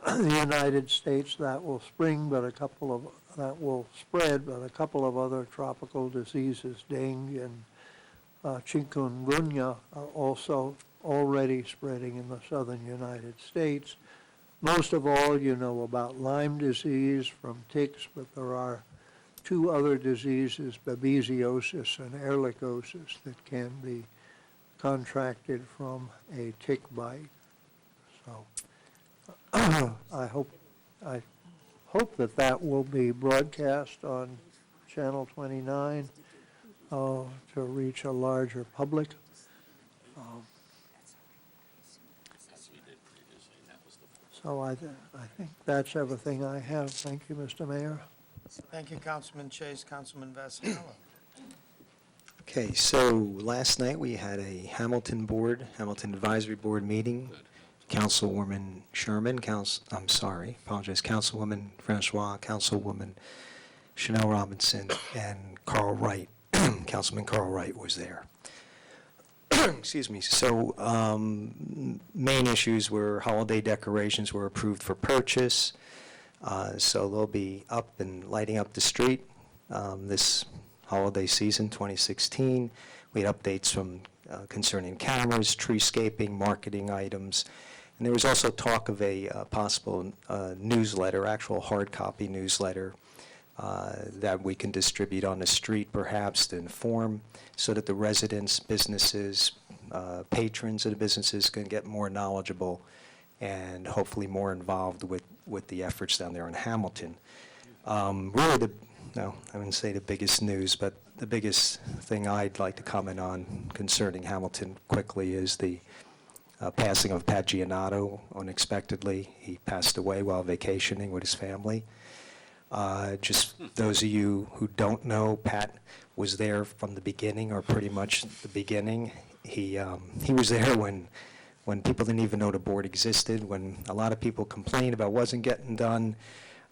the United States that will spread, but a couple of other tropical diseases, dengue and chikungunya, are also already spreading in the southern United States. Most of all, you know about Lyme disease from ticks, but there are 2 other diseases, babesiosis and ehrlichiosis, that can be contracted from a tick bite. So I hope that will be broadcast on Channel 29 to reach a larger public. So I think that's everything I have. Thank you, Mr. Mayor. Thank you, Councilman Chase. Councilman Vasanella. Okay, so last night we had a Hamilton Advisory Board meeting. Councilwoman Sherman, Councilwoman Francois, Councilwoman Chanel Robinson, and Carl Wright. Councilman Carl Wright was there. Excuse me. So main issues were holiday decorations were approved for purchase. So they'll be up and lighting up the street this holiday season, 2016. We had updates from concerning cameras, treescaping, marketing items. And there was also talk of a possible newsletter, actual hard copy newsletter that we can distribute on the street perhaps to inform so that the residents, businesses, patrons of the businesses can get more knowledgeable and hopefully more involved with the efforts down there in Hamilton. Really I wouldn't say the biggest news, but the biggest thing I'd like to comment on concerning Hamilton quickly is the passing of Pat Giannato unexpectedly. He passed away while vacationing with his family. Just those of you who don't know, Pat was there from the beginning, or pretty much the beginning. He was there when people didn't even know the board existed, when a lot of people complained about wasn't getting done,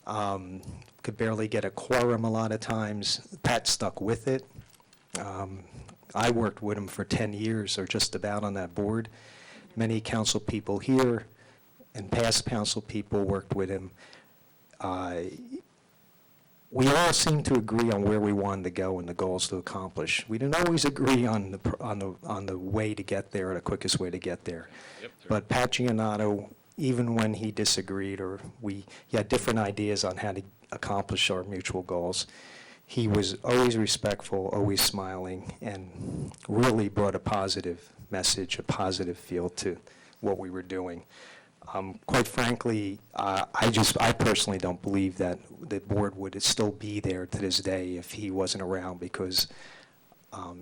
could barely get a quorum a lot of times. Pat stuck with it. I worked with him for 10 years, or just about, on that board. Many council people here and past council people worked with him. We all seemed to agree on where we wanted to go and the goals to accomplish. We didn't always agree on the way to get there, or the quickest way to get there. But Pat Giannato, even when he disagreed, or he had different ideas on how to accomplish our mutual goals, he was always respectful, always smiling, and really brought a positive message, a positive feel to what we were doing. Quite frankly, I personally don't believe that the board would still be there to this day if he wasn't around, because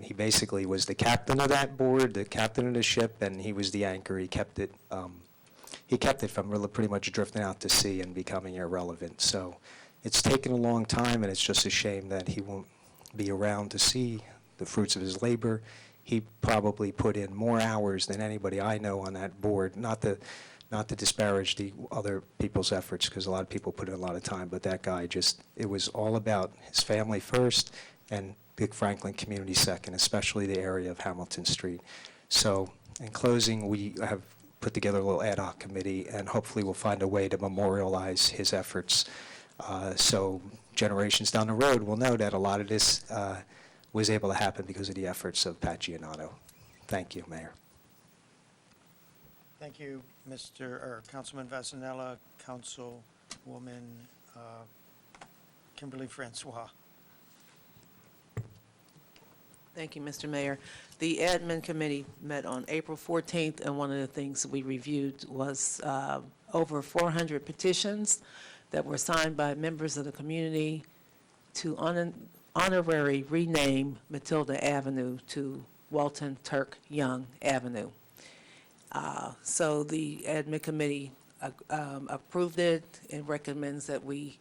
he basically was the captain of that board, the captain of the ship, and he was the anchor. He kept it from really pretty much drifting out to sea and becoming irrelevant. So it's taken a long time, and it's just a shame that he won't be around to see the fruits of his labor. He probably put in more hours than anybody I know on that board, not to disparage the other people's efforts, because a lot of people put in a lot of time, but that guy just, it was all about his family first and Big Franklin community second, especially the area of Hamilton Street. So in closing, we have put together a little ad hoc committee, and hopefully we'll find a way to memorialize his efforts, so generations down the road will know that a lot of this was able to happen because of the efforts of Pat Giannato. Thank you, Mayor. Thank you, Councilman Vasanella, Councilwoman Kimberly Francois. Thank you, Mr. Mayor. The admin committee met on April 14th, and one of the things we reviewed was over 400 petitions that were signed by members of the community to honorary rename Matilda Avenue to Walton Turk Young Avenue. So the admin committee approved it and recommends that we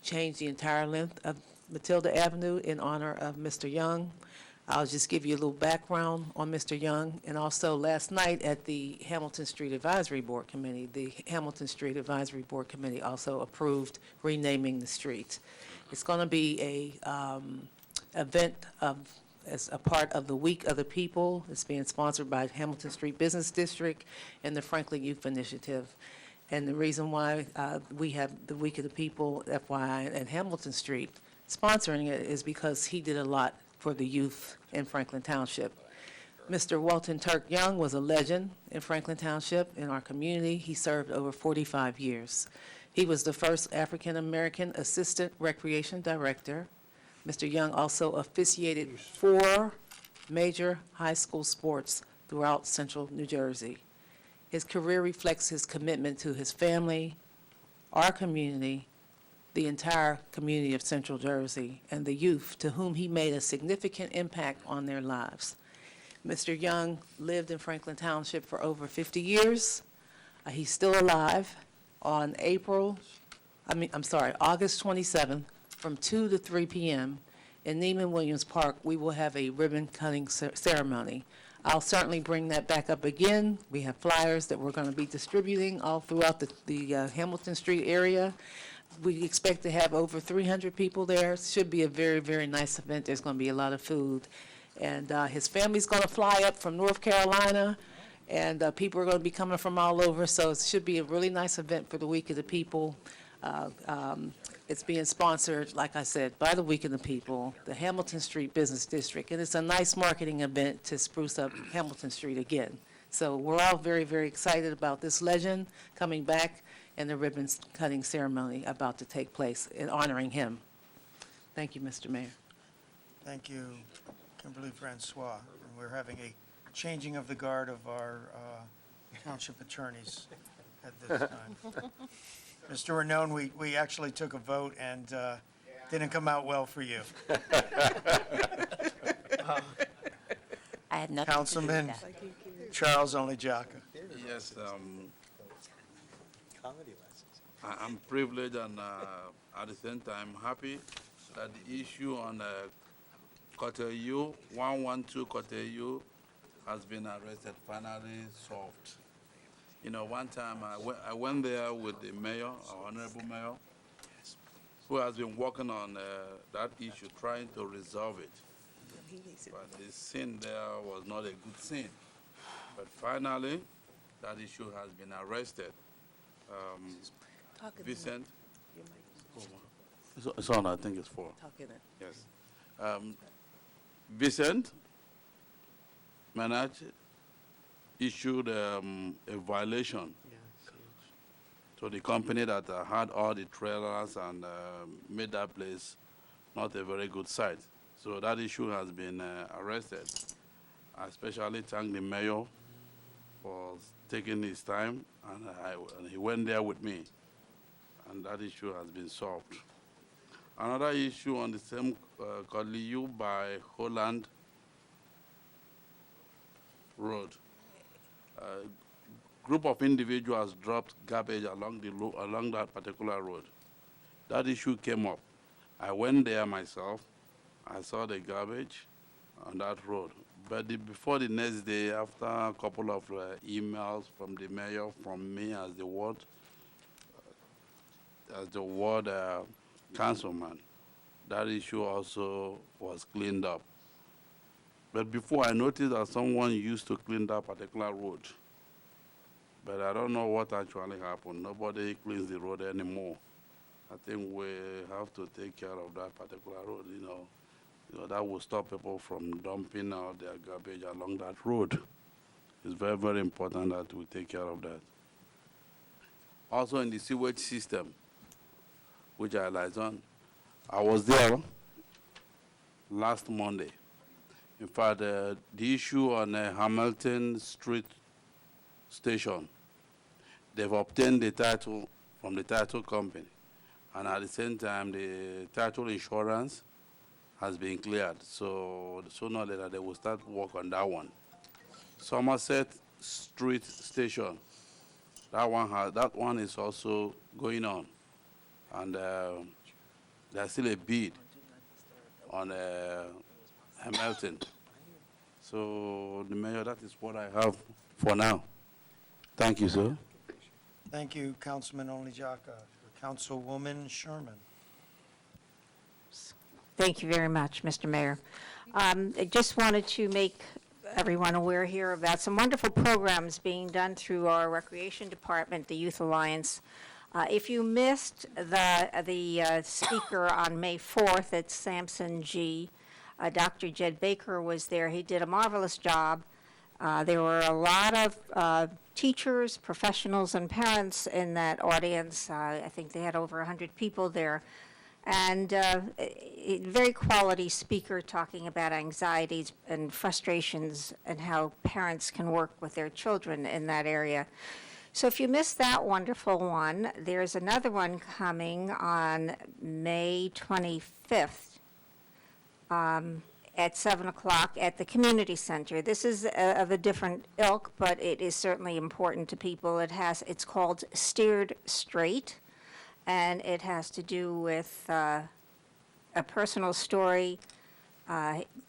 change the entire length of Matilda Avenue in honor of Mr. Young. I'll just give you a little background on Mr. Young. And also last night at the Hamilton Street Advisory Board Committee, the Hamilton Street Advisory Board Committee also approved renaming the street. It's going to be a event as a part of the Week of the People. It's being sponsored by Hamilton Street Business District and the Franklin Youth Initiative. And the reason why we have the Week of the People, FYI, at Hamilton Street sponsoring it is because he did a lot for the youth in Franklin Township. Mr. Walton Turk Young was a legend in Franklin Township, in our community. He served over 45 years. He was the first African-American Assistant Recreation Director. Mr. Young also officiated 4 major high school sports throughout central New Jersey. His career reflects his commitment to his family, our community, the entire community of Central Jersey, and the youth, to whom he made a significant impact on their lives. Mr. Young lived in Franklin Township for over 50 years. He's still alive. On August 27th, from 2 to 3 p.m. in Neiman Williams Park, we will have a ribbon cutting ceremony. I'll certainly bring that back up again. We have flyers that we're going to be distributing all throughout the Hamilton Street area. We expect to have over 300 people there. It should be a very, very nice event. There's going to be a lot of food. And his family's going to fly up from North Carolina, and people are going to be coming from all over. So it should be a really nice event for the Week of the People. It's being sponsored, like I said, by the Week of the People, the Hamilton Street Business District, and it's a nice marketing event to spruce up Hamilton Street again. So we're all very, very excited about this legend coming back and the ribbon cutting ceremony about to take place in honoring him. Thank you, Mr. Mayor. Thank you, Kimberly Francois. And we're having a changing of the guard of our township attorneys at this time. Mr. Renone, we actually took a vote and didn't come out well for you. I had nothing to do with Councilman that. Charles Onlyjaka. Yes, I'm privileged and at the same time happy that the issue on Coteau, 112 Coteau, has been arrested, finally solved. You know, one time I went there with the mayor, our honorable mayor, who has been working on that issue, trying to resolve it. but the scene there was not a good scene. But finally, that issue has been arrested. Vincent, it's on, I think it's 4. Yes. Vincent Manage issued a violation to the company that had all the trailers and made that place not a very good site. So that issue has been arrested. I especially thank the mayor for taking his time, and he went there with me, and that issue has been solved. Another issue on the same Kodliu by Holland Road. Group of individuals dropped garbage along that particular road. That issue came up. I went there myself. I saw the garbage on that road. But before the next day, after a couple of emails from the mayor, from me as the ward councilman, that issue also was cleaned up. But before, I noticed that someone used to clean that particular road. But I don't know what actually happened. Nobody cleans the road anymore. I think we have to take care of that particular road, you know, that will stop people from dumping out their garbage along that road. It's very, very important that we take care of that. Also in the sewage system, which I liaise on, I was there last Monday. In fact, the issue on Hamilton Street Station, they've obtained the title from the title company. And at the same time, the title insurance has been cleared. So sooner or later, they will start work on that one. Somerset Street Station, that one is also going on. And there's still a bid on Hamilton. So the mayor, that is what I have for now. Thank you, sir. Thank you, Councilman Onlijaka. Councilwoman Sherman. Thank you very much, Mr. Mayor. I just wanted to make everyone aware here about some wonderful programs being done through our Recreation Department, the Youth Alliance. If you missed the speaker on May 4th at Sampson G., Dr. Jed Baker was there. He did a marvelous job. There were a lot of teachers, professionals, and parents in that audience. I think they had over 100 people there. And a very quality speaker talking about anxieties and frustrations and how parents can work with their children in that area. So if you missed that wonderful one, there's another one coming on May 25th. At 7 o'clock at the community center. This is of a different ilk, but it is certainly important to people. It's called Steered Straight, and it has to do with a personal story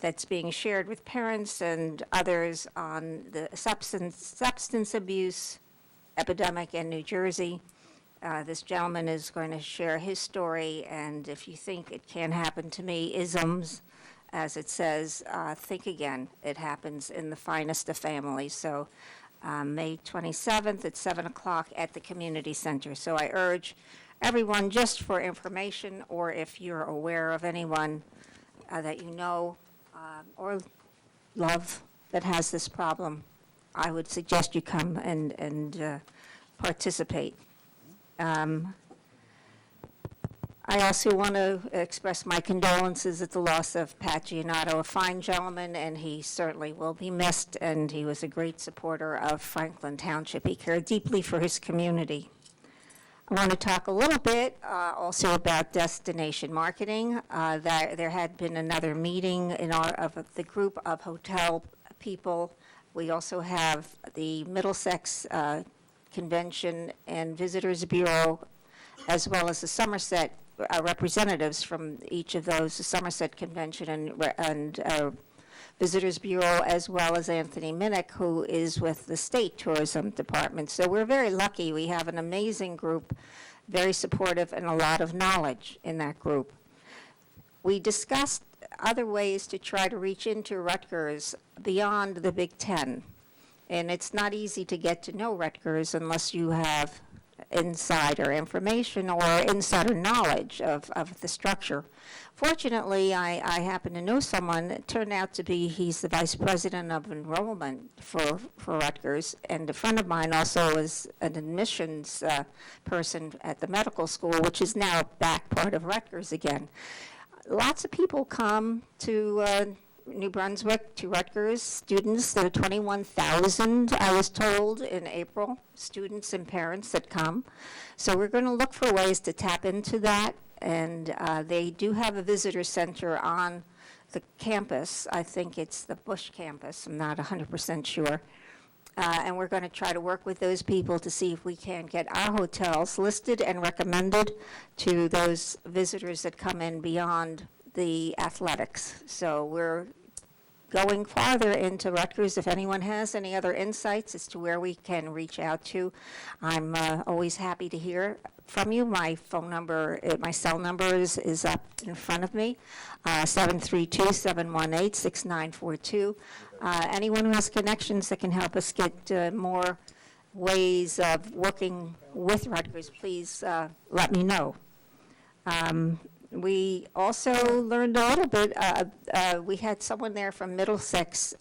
that's being shared with parents and others on the substance abuse epidemic in New Jersey. This gentleman is going to share his story, and if you think it can happen to me, isms, as it says, think again. It happens in the finest of families. So May 27th at 7 o'clock at the community center. So I urge everyone, just for information, or if you're aware of anyone that you know or love that has this problem, I would suggest you come and participate. I also want to express my condolences at the loss of Pat Giannato, a fine gentleman, and he certainly will be missed, and he was a great supporter of Franklin Township. He cared deeply for his community. I want to talk a little bit also about destination marketing. There had been another meeting of the group of hotel people. We also have the Middlesex Convention and Visitors Bureau, as well as the Somerset representatives from each of those, the Somerset Convention and Visitors Bureau, as well as Anthony Minnick, who is with the State Tourism Department. So we're very lucky. We have an amazing group, very supportive, and a lot of knowledge in that group. We discussed other ways to try to reach into Rutgers beyond the Big Ten. And it's not easy to get to know Rutgers unless you have insider information or insider knowledge of the structure. Fortunately, I happen to know someone. It turned out to be he's the vice president of enrollment for Rutgers, and a friend of mine also is an admissions person at the medical school, which is now back part of Rutgers again. Lots of people come to New Brunswick, to Rutgers, students. There are 21,000, I was told, in April, students and parents that come. So we're going to look for ways to tap into that. And they do have a visitor center on the campus. I think it's the Bush campus. I'm not 100% sure. And we're going to try to work with those people to see if we can get our hotels listed and recommended to those visitors that come in beyond the athletics. So we're going farther into Rutgers. If anyone has any other insights as to where we can reach out to, I'm always happy to hear from you. My phone number, my cell number is up in front of me, 732-718-6942. Anyone who has connections that can help us get more ways of working with Rutgers, please let me know. We also learned a little bit, we had someone there from Middlesex,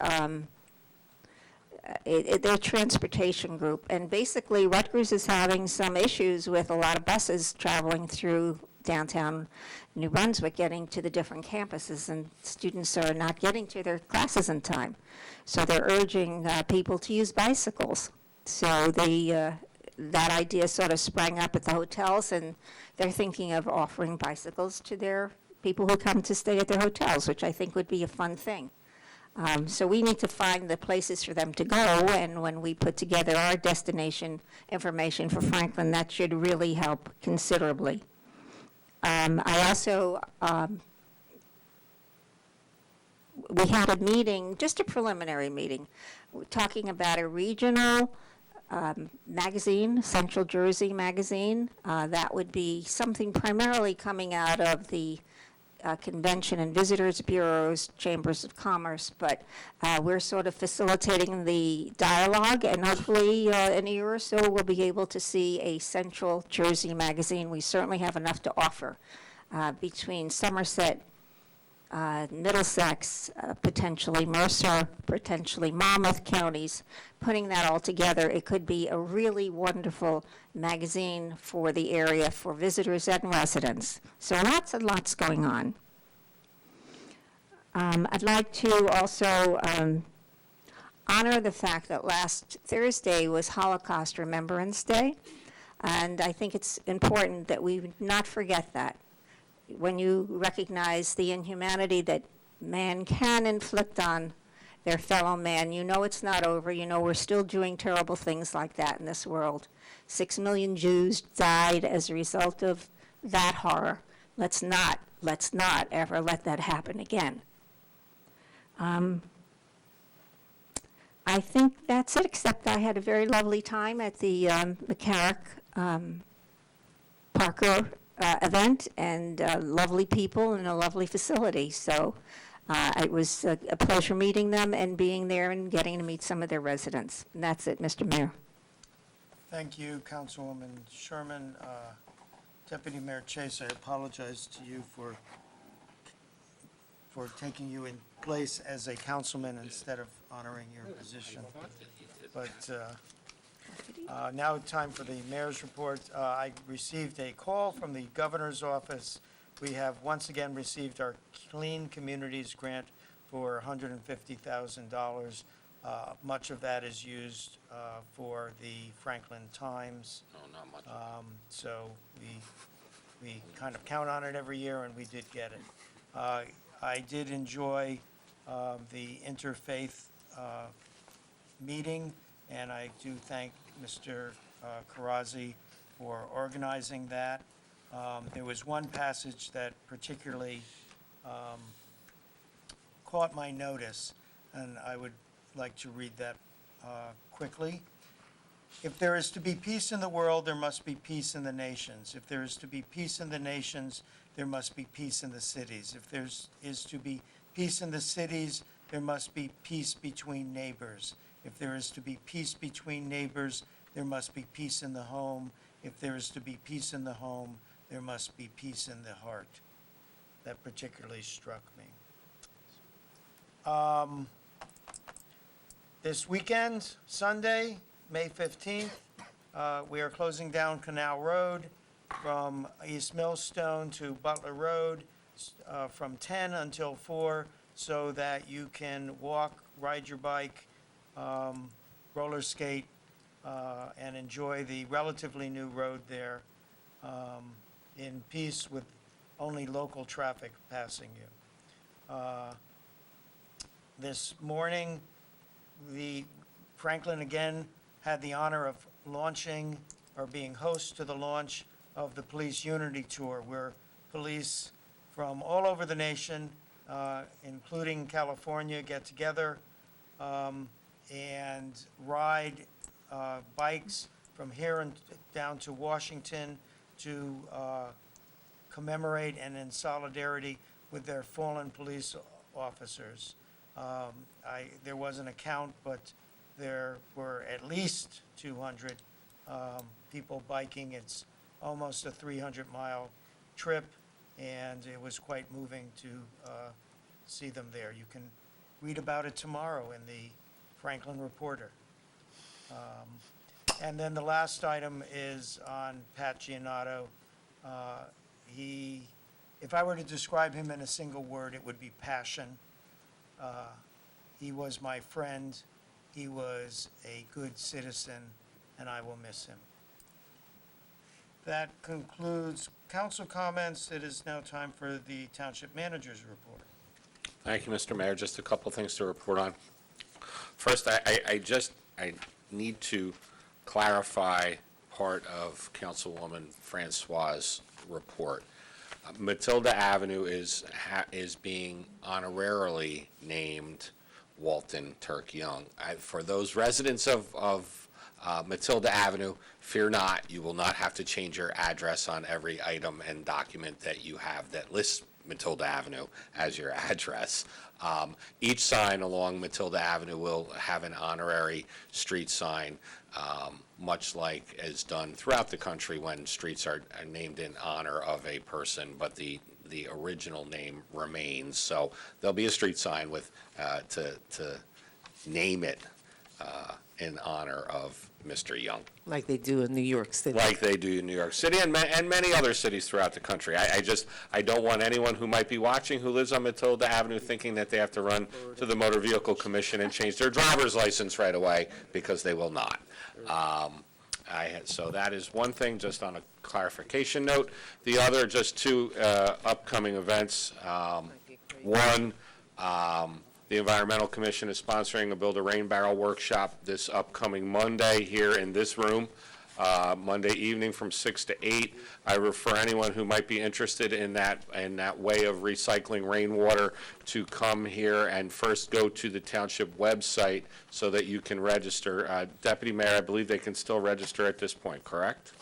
their transportation group, and basically Rutgers is having some issues with a lot of buses traveling through downtown New Brunswick getting to the different campuses, and students are not getting to their classes in time. So they're urging people to use bicycles. So that idea sort of sprang up at the hotels, and they're thinking of offering bicycles to their people who come to stay at their hotels, which I think would be a fun thing. So we need to find the places for them to go, and when we put together our destination information for Franklin, that should really help considerably. I also, we had a meeting, just a preliminary meeting, talking about a regional magazine, Central Jersey magazine. That would be something primarily coming out of the Convention and Visitors Bureaus, Chambers of Commerce, but we're sort of facilitating the dialogue, and hopefully in a year or so we'll be able to see a Central Jersey magazine. We certainly have enough to offer between Somerset, Middlesex, potentially Mercer, potentially Monmouth counties. Putting that all together, it could be a really wonderful magazine for the area, for visitors and residents. So lots and lots going on. I'd like to also honor the fact that last Thursday was Holocaust Remembrance Day, and I think it's important that we not forget that. When you recognize the inhumanity that man can inflict on their fellow man, you know it's not over. You know we're still doing terrible things like that in this world. 6 million Jews died as a result of that horror. Let's not ever let that happen again. I think that's it, except I had a very lovely time at the McCarrick Parker event, and lovely people and a lovely facility. So it was a pleasure meeting them and being there and getting to meet some of their residents. And that's it, Mr. Mayor. Thank you, Councilwoman Sherman. Deputy Mayor Chase, I apologize to you for taking you in place as a councilman instead of honoring your position. But now time for the mayor's report. I received a call from the governor's office. We have once again received our Clean Communities grant for $150,000. Much of that is used for the Franklin Times. No, not much. So we kind of count on it every year, and we did get it. I did enjoy the interfaith meeting, and I do thank Mr. Karazi for organizing that. There was one passage that particularly caught my notice, and I would like to read that quickly. If there is to be peace in the world, there must be peace in the nations. If there is to be peace in the nations, there must be peace in the cities. If there is to be peace in the cities, there must be peace between neighbors. If there is to be peace between neighbors, there must be peace in the home. If there is to be peace in the home, there must be peace in the heart. That particularly struck me. This weekend, Sunday, May 15th, we are closing down Canal Road from East Millstone to Butler Road from 10 until 4, so that you can walk, ride your bike, roller skate, and enjoy the relatively new road there in peace with only local traffic passing you. This morning, Franklin again had the honor of launching or being host to the launch of the Police Unity Tour, where police from all over the nation, including California, get together and ride bikes from here and down to Washington to commemorate and in solidarity with their fallen police officers. There wasn't a count, but there were at least 200 people biking. It's almost a 300-mile trip, and it was quite moving to see them there. You can read about it tomorrow in the Franklin Reporter. And then the last item is on Pat Gianotto. If I were to describe him in a single word, it would be passion. He was my friend. He was a good citizen, and I will miss him. That concludes council comments. It is now time for the township manager's report. Thank you, Mr. Mayor. Just a couple things to report on. First, I need to clarify part of Councilwoman Francois' report. Matilda Avenue is being honorarily named Walton Turk Young. For those residents of Matilda Avenue, fear not, you will not have to change your address on every item and document that you have that lists Matilda Avenue as your address. Each sign along Matilda Avenue will have an honorary street sign, much like is done throughout the country when streets are named in honor of a person, but the original name remains. So there'll be a street sign with to name it in honor of Mr. Young. Like they do in New York City. Like they do in New York City and many other cities throughout the country. I don't want anyone who might be watching who lives on Matilda Avenue thinking that they have to run to the Motor Vehicle Commission and change their driver's license right away, because they will not. So that is one thing, just on a clarification note. The other, just two upcoming events. One, the Environmental Commission is sponsoring a Build a Rain Barrel workshop this upcoming Monday here in this room, Monday evening from 6 to 8. I refer anyone who might be interested in that way of recycling rainwater to come here and first go to the township website so that you can register. Deputy Mayor, I believe they can still register at this point, correct?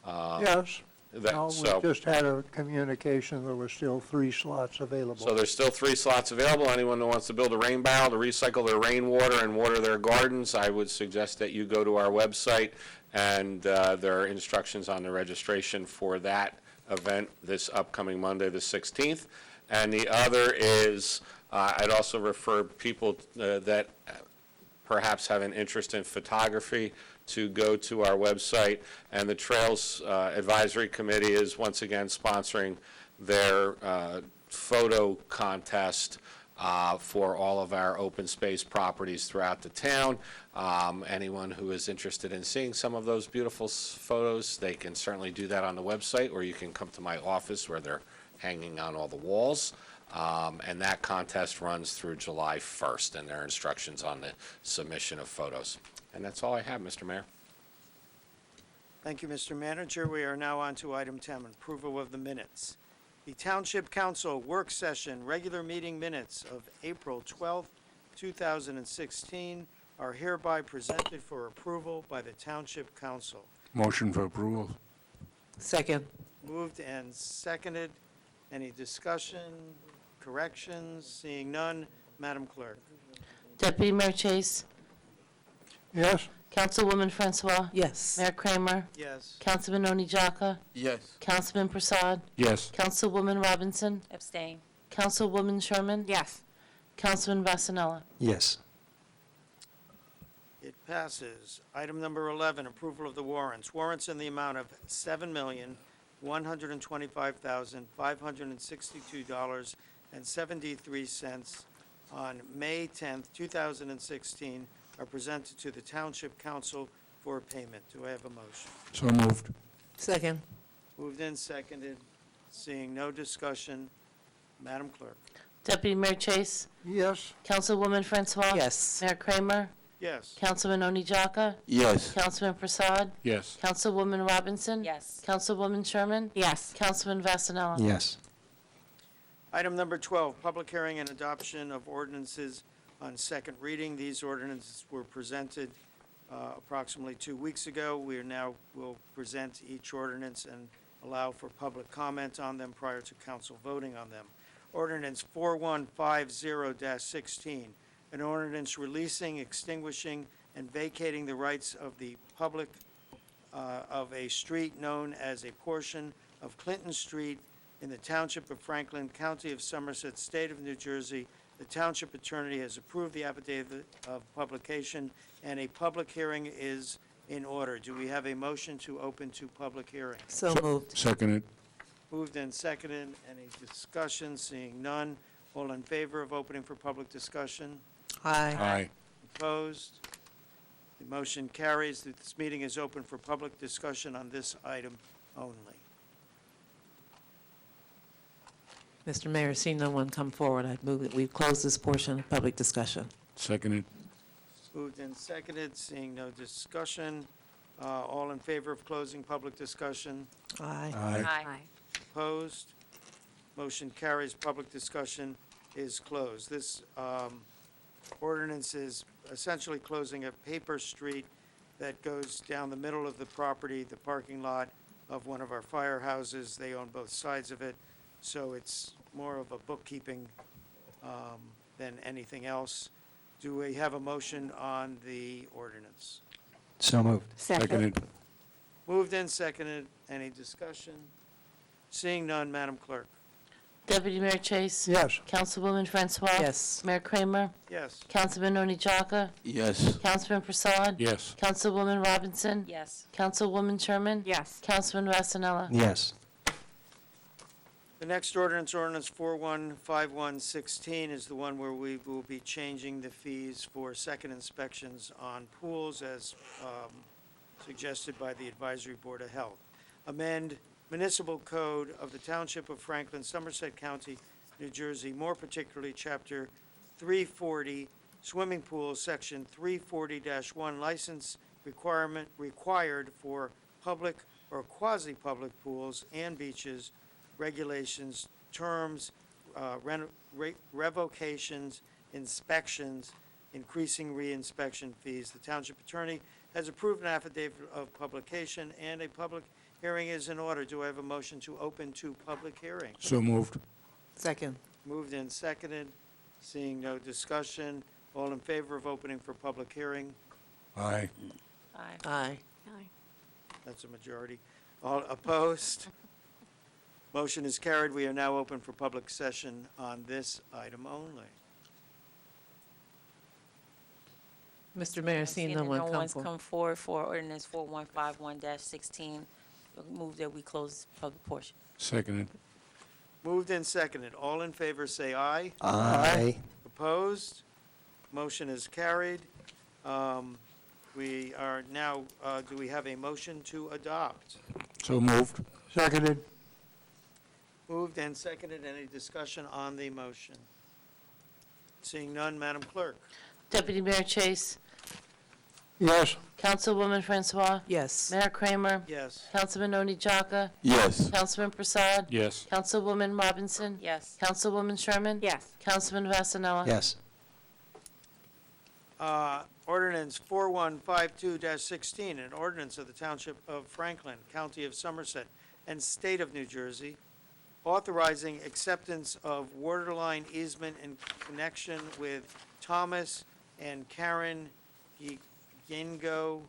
Yes. No, we just had a communication, there were still 3 slots available. So there's still 3 slots available. Anyone who wants to build a rain barrel to recycle their rainwater and water their gardens, I would suggest that you go to our website, and there are instructions on the registration for that event this upcoming Monday, the 16th. And the other is, I'd also refer people that perhaps have an interest in photography to go to our website, and the Trails Advisory Committee is once again sponsoring their photo contest for all of our open space properties throughout the town. Anyone who is interested in seeing some of those beautiful photos, they can certainly do that on the website, or you can come to my office where they're hanging on all the walls. And that contest runs through July 1st, and there are instructions on the submission of photos. And that's all I have, Mr. Mayor. Thank you, Mr. Manager. We are now on to item 10, approval of the minutes. The Township Council work session, regular meeting minutes of April 12th, 2016 are hereby presented for approval by the Township Council. Motion for approval. Second. Moved and seconded. Any discussion, corrections? Seeing none, Madam Clerk. Deputy Mayor Chase. Yes. Councilwoman Francois. Yes. Mayor Kramer. Yes. Councilman Oni Jaka. Yes. Councilman Prasad. Yes. Councilwoman Robinson. Abstain. Councilwoman Sherman. Yes. Councilman Vasanella. Yes. It passes. Item number 11, approval of the warrants. Warrants in the amount of $7,125,562.73 on May 10th, 2016 are presented to the Township Council for payment. Do I have a motion? So moved. Second. Moved and seconded. Seeing no discussion, Madam Clerk. Deputy Mayor Chase. Yes. Councilwoman Francois. Yes. Mayor Kramer. Yes. Councilman Oni Jaka. Yes. Councilman Prasad. Yes. Councilwoman Robinson. Yes. Councilwoman Sherman. Yes. Councilman Vasanella. Yes. Item number 12, public hearing and adoption of ordinances on second reading. These ordinances were presented approximately 2 weeks ago. We are now will present each ordinance and allow for public comment on them prior to council voting on them. Ordinance 4150-16, an ordinance releasing, extinguishing, and vacating the rights of the public of a street known as a portion of Clinton Street in the Township of Franklin, County of Somerset, State of New Jersey. The Township Attorney has approved the affidavit of publication, and a public hearing is in order. Do we have a motion to open to public hearing? So moved. Seconded. Moved and seconded. Any discussion? Seeing none. All in favor of opening for public discussion? Aye. Aye. Opposed? The motion carries. This meeting is open for public discussion on this item only. Mr. Mayor, seeing no one come forward, I'd move that we close this portion of public discussion. Seconded. Moved and seconded. Seeing no discussion. All in favor of closing public discussion? Aye. Aye. Opposed? Motion carries. Public discussion is closed. This ordinance is essentially closing a paper street that goes down the middle of the property, the parking lot of one of our firehouses. They own both sides of it, so it's more of a bookkeeping than anything else. Do we have a motion on the ordinance? So moved. Seconded. Moved and seconded. Any discussion? Seeing none, Madam Clerk. Deputy Mayor Chase. Yes. Councilwoman Francois. Yes. Mayor Kramer. Yes. Councilman Oni Jaka. Yes. Councilman Prasad. Yes. Councilwoman Robinson. Yes. Councilwoman Sherman. Yes. Councilman Vasanella. Yes. The next ordinance, ordinance 415116, is the one where we will be changing the fees for second inspections on pools as suggested by the Advisory Board of Health. Amend Municipal Code of the Township of Franklin, Somerset County, New Jersey, more particularly Chapter 340, Swimming Pools, Section 340-1, license requirement required for public or quasi-public pools and beaches, regulations, terms, revocations, inspections, increasing reinspection fees. The Township Attorney has approved an affidavit of publication, and a public hearing is in order. Do I have a motion to open to public hearing? So moved. Second. Moved and seconded. Seeing no discussion. All in favor of opening for public hearing? Aye. Aye. Aye. That's a majority. All opposed? Motion is carried. We are now open for public session on this item only. Mr. Mayor, seeing no that one no come one's forward. come forward for ordinance 4151-16, move that we close the public portion. Seconded. Moved and seconded. All in favor, say aye. Aye. Opposed? Motion is carried. We are now, do we have a motion to adopt? So moved. Seconded. Moved and seconded. Any discussion on the motion? Seeing none, Madam Clerk. Deputy Mayor Chase. Yes. Councilwoman Francois. Yes. Mayor Kramer. Yes. Councilman Oni Jaka. Yes. Councilman Prasad. Yes. Councilwoman Robinson. Yes. Councilwoman Sherman. Yes. Councilman Vasanella. Yes. Ordinance 4152-16, an ordinance of the Township of Franklin, County of Somerset, and State of New Jersey, authorizing acceptance of waterline easement in connection with Thomas and Karen Gingo,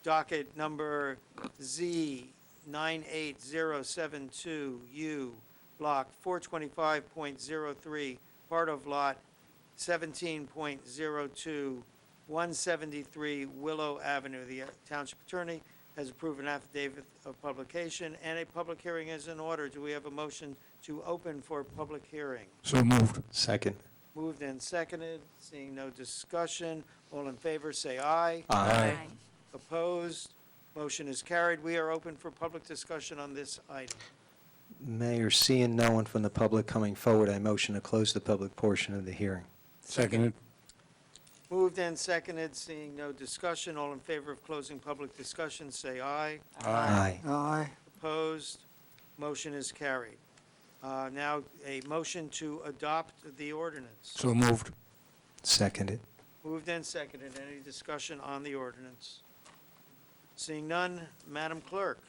docket number Z98072U, block 425.03, part of lot 17.02, 173 Willow Avenue. The Township Attorney has approved an affidavit of publication, and a public hearing is in order. Do we have a motion to open for public hearing? So moved. Second. Moved and seconded. Seeing no discussion, all in favor say aye. Aye. Opposed? Motion is carried. We are open for public discussion on this item. Mayor, seeing no one from the public coming forward, I motion to close the public portion of the hearing. Seconded. Moved and seconded. Seeing no discussion, all in favor of closing public discussion say aye. Aye. Aye. Opposed? Motion is carried. Now, a motion to adopt the ordinance. So moved. Seconded. Moved and seconded. Any discussion on the ordinance? Seeing none, Madam Clerk.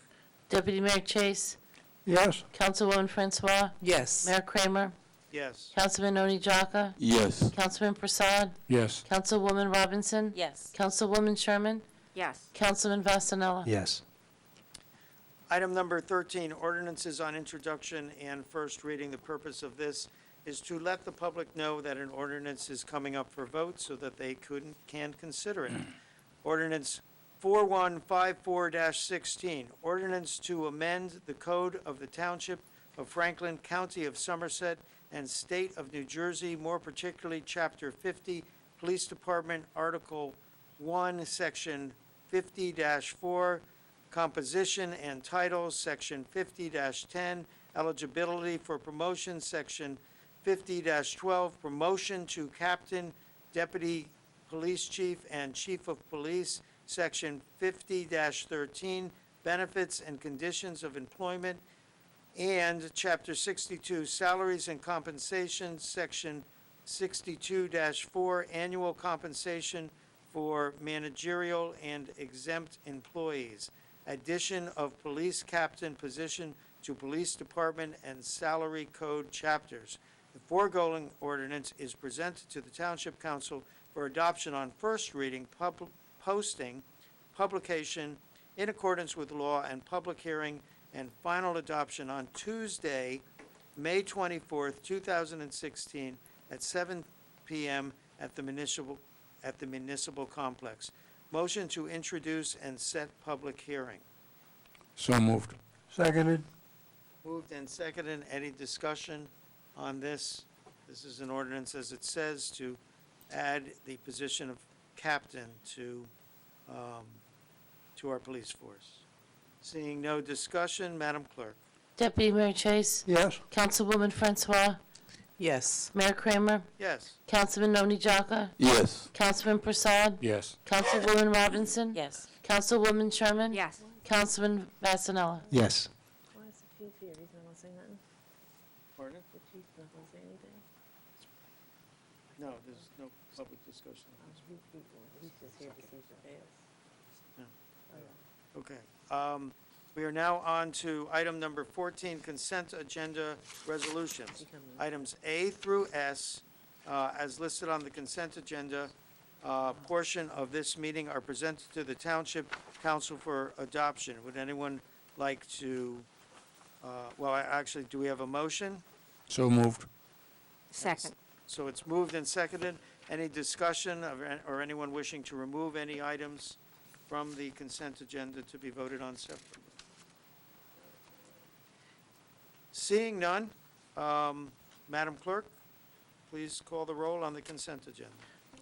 Deputy Mayor Chase, Yes. Councilwoman Francois, Yes. Mayor Kramer, Yes. Councilman Oni Jaka, Yes. Councilman Prasad, Yes. Councilwoman Robinson, Yes. Councilwoman Sherman, Yes. Councilman Vasanella. Yes. Item number 13, ordinances on introduction and first reading. The purpose of this is to let the public know that an ordinance is coming up for vote so that they can consider it. Ordinance 4154-16, ordinance to amend the code of the Township of Franklin, County of Somerset, and State of New Jersey, more particularly Chapter 50, Police Department, Article 1, Section 50-4, Composition and Titles, Section 50-10, Eligibility for Promotion, Section 50-12, Promotion to Captain, Deputy Police Chief, and Chief of Police, Section 50-13, Benefits and Conditions of Employment, and Chapter 62, Salaries and Compensation, Section 62-4, Annual Compensation for Managerial and Exempt Employees, addition of Police Captain position to Police Department and Salary Code chapters. The foregoing ordinance is presented to the Township Council for adoption on first reading, posting, publication in accordance with law, and public hearing and final adoption on Tuesday, May 24th, 2016, at 7 p.m. at the municipal complex. Motion to introduce and set public hearing. So moved. Seconded. Moved and seconded. Any discussion on this? This is an ordinance, as it says, to add the position of captain to our police force. Seeing no discussion, Madam Clerk. Deputy Mayor Chase, Yes. Councilwoman Francois, Yes. Mayor Kramer, Yes. Councilman Oni Jaka, Yes. Councilman Prasad, Yes. Councilwoman Robinson, Yes. Councilwoman Sherman, Yes. Councilman Vasanella. Yes. Why is the chief here? He's not gonna say nothing? Pardon? The chief's not gonna say anything? No, there's no public discussion. He's just here to see the pass. Okay. We are now on to item number 14, consent agenda resolutions. Items A through S, as listed on the consent agenda portion of this meeting, are presented to the Township Council for adoption. Would anyone like to, actually, do we have a motion? So moved. Second. So it's moved and seconded. Any discussion or anyone wishing to remove any items from the consent agenda to be voted on separately? Seeing none, Madam Clerk, please call the roll on the consent agenda.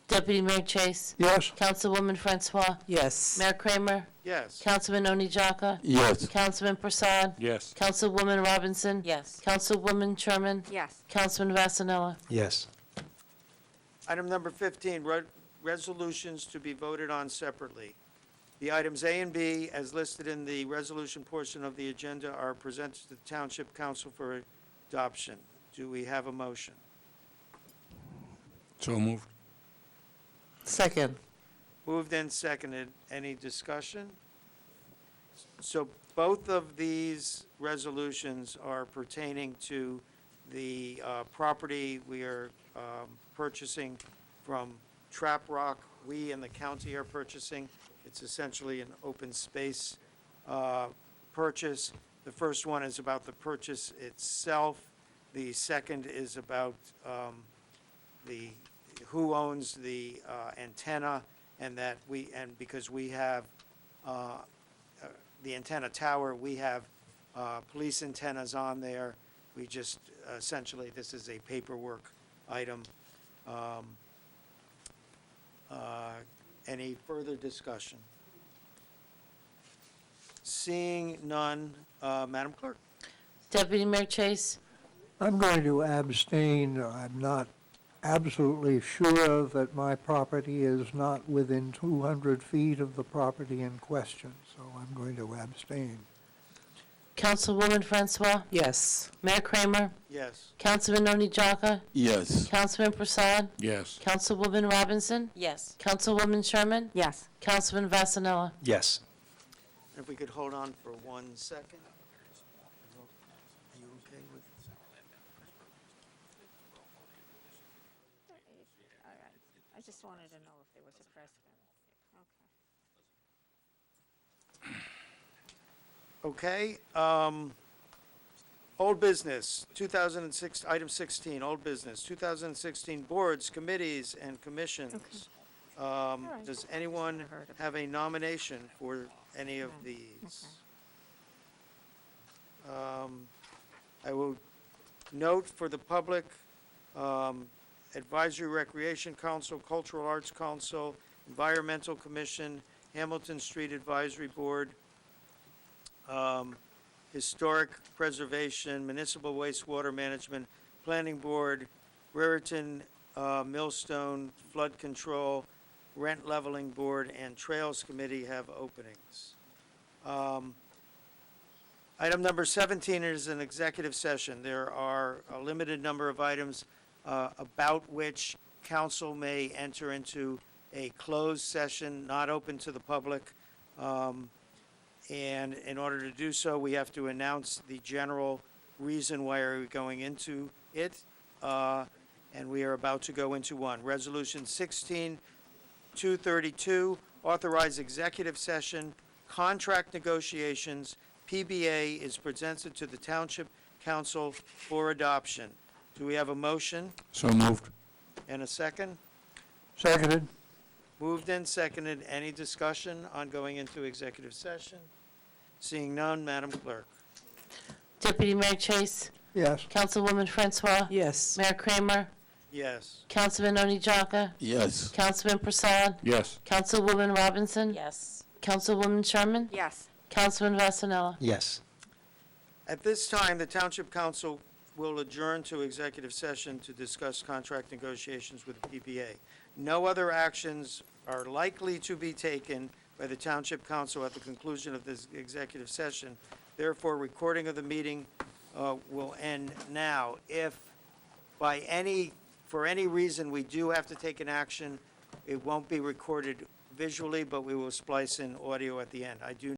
Deputy Mayor Chase, Yes. Councilwoman Francois, Yes. Mayor Kramer, Yes. Councilman Oni Jaka, Yes. Councilman Prasad, Yes. Councilwoman Robinson, Yes. Councilwoman Sherman, Yes. Councilman Vasanella. Yes. Item number 15, resolutions to be voted on separately. The items A and B, as listed in the resolution portion of the agenda, are presented to the Township Council for adoption. Do we have a motion? So moved. Second. Moved and seconded. Any discussion? So both of these resolutions are pertaining to the property we are purchasing from Trap Rock. We and the county are purchasing. It's essentially an open space purchase. The first one is about the purchase itself. The second is about the, who owns the antenna, and that we, and because we have the antenna tower, we have police antennas on there. We just, essentially, this is a paperwork item. Any further discussion? Seeing none, Madam Clerk? Deputy Mayor Chase. I'm going to abstain. I'm not absolutely sure that my property is not within 200 feet of the property in question, so I'm going to abstain. Councilwoman Francois. Yes. Mayor Kramer. Yes. Councilman Oni Jaka. Yes. Councilman Prasad. Yes. Councilwoman Robinson. Yes. Councilwoman Sherman. Yes. Councilman Vasanella. Yes. If we could hold on for 1 second. Are you okay with? All right. I just wanted to know if there was a precedent. Okay, old business, 2006, item 16, old business, 2016 boards, committees, and commissions. Does anyone have a nomination for any of these? I will note for the public, Advisory Recreation Council, Cultural Arts Council, Environmental Commission, Hamilton Street Advisory Board, Historic Preservation, Municipal Wastewater Management, Planning Board, Raritan Millstone, Flood Control, Rent Leveling Board, and Trails Committee have openings. Item number 17 is an executive session. There are a limited number of items about which council may enter into a closed session, not open to the public. And in order to do so, we have to announce the general reason why are we going into it. And we are about to go into one. Resolution 16-232, authorize executive session, contract negotiations, PBA is presented to the Township Council for adoption. Do we have a motion So moved. and a second? Seconded. Moved and seconded. Any discussion on going into executive session? Seeing none, Madam Clerk. Deputy Mayor Chase. Yes. Councilwoman Francois. Yes. Mayor Kramer. Yes. Councilman Oni Jaka. Yes. Councilman Prasad. Yes. Councilwoman Robinson. Yes. Councilwoman Sherman. Yes. Councilman Vasanella. Yes. At this time, the Township Council will adjourn to executive session to discuss contract negotiations with the PBA. No other actions are likely to be taken by the Township Council at the conclusion of this executive session. Therefore, recording of the meeting will end now. If for any reason we do have to take an action, it won't be recorded visually, but we will splice in audio at the end. I do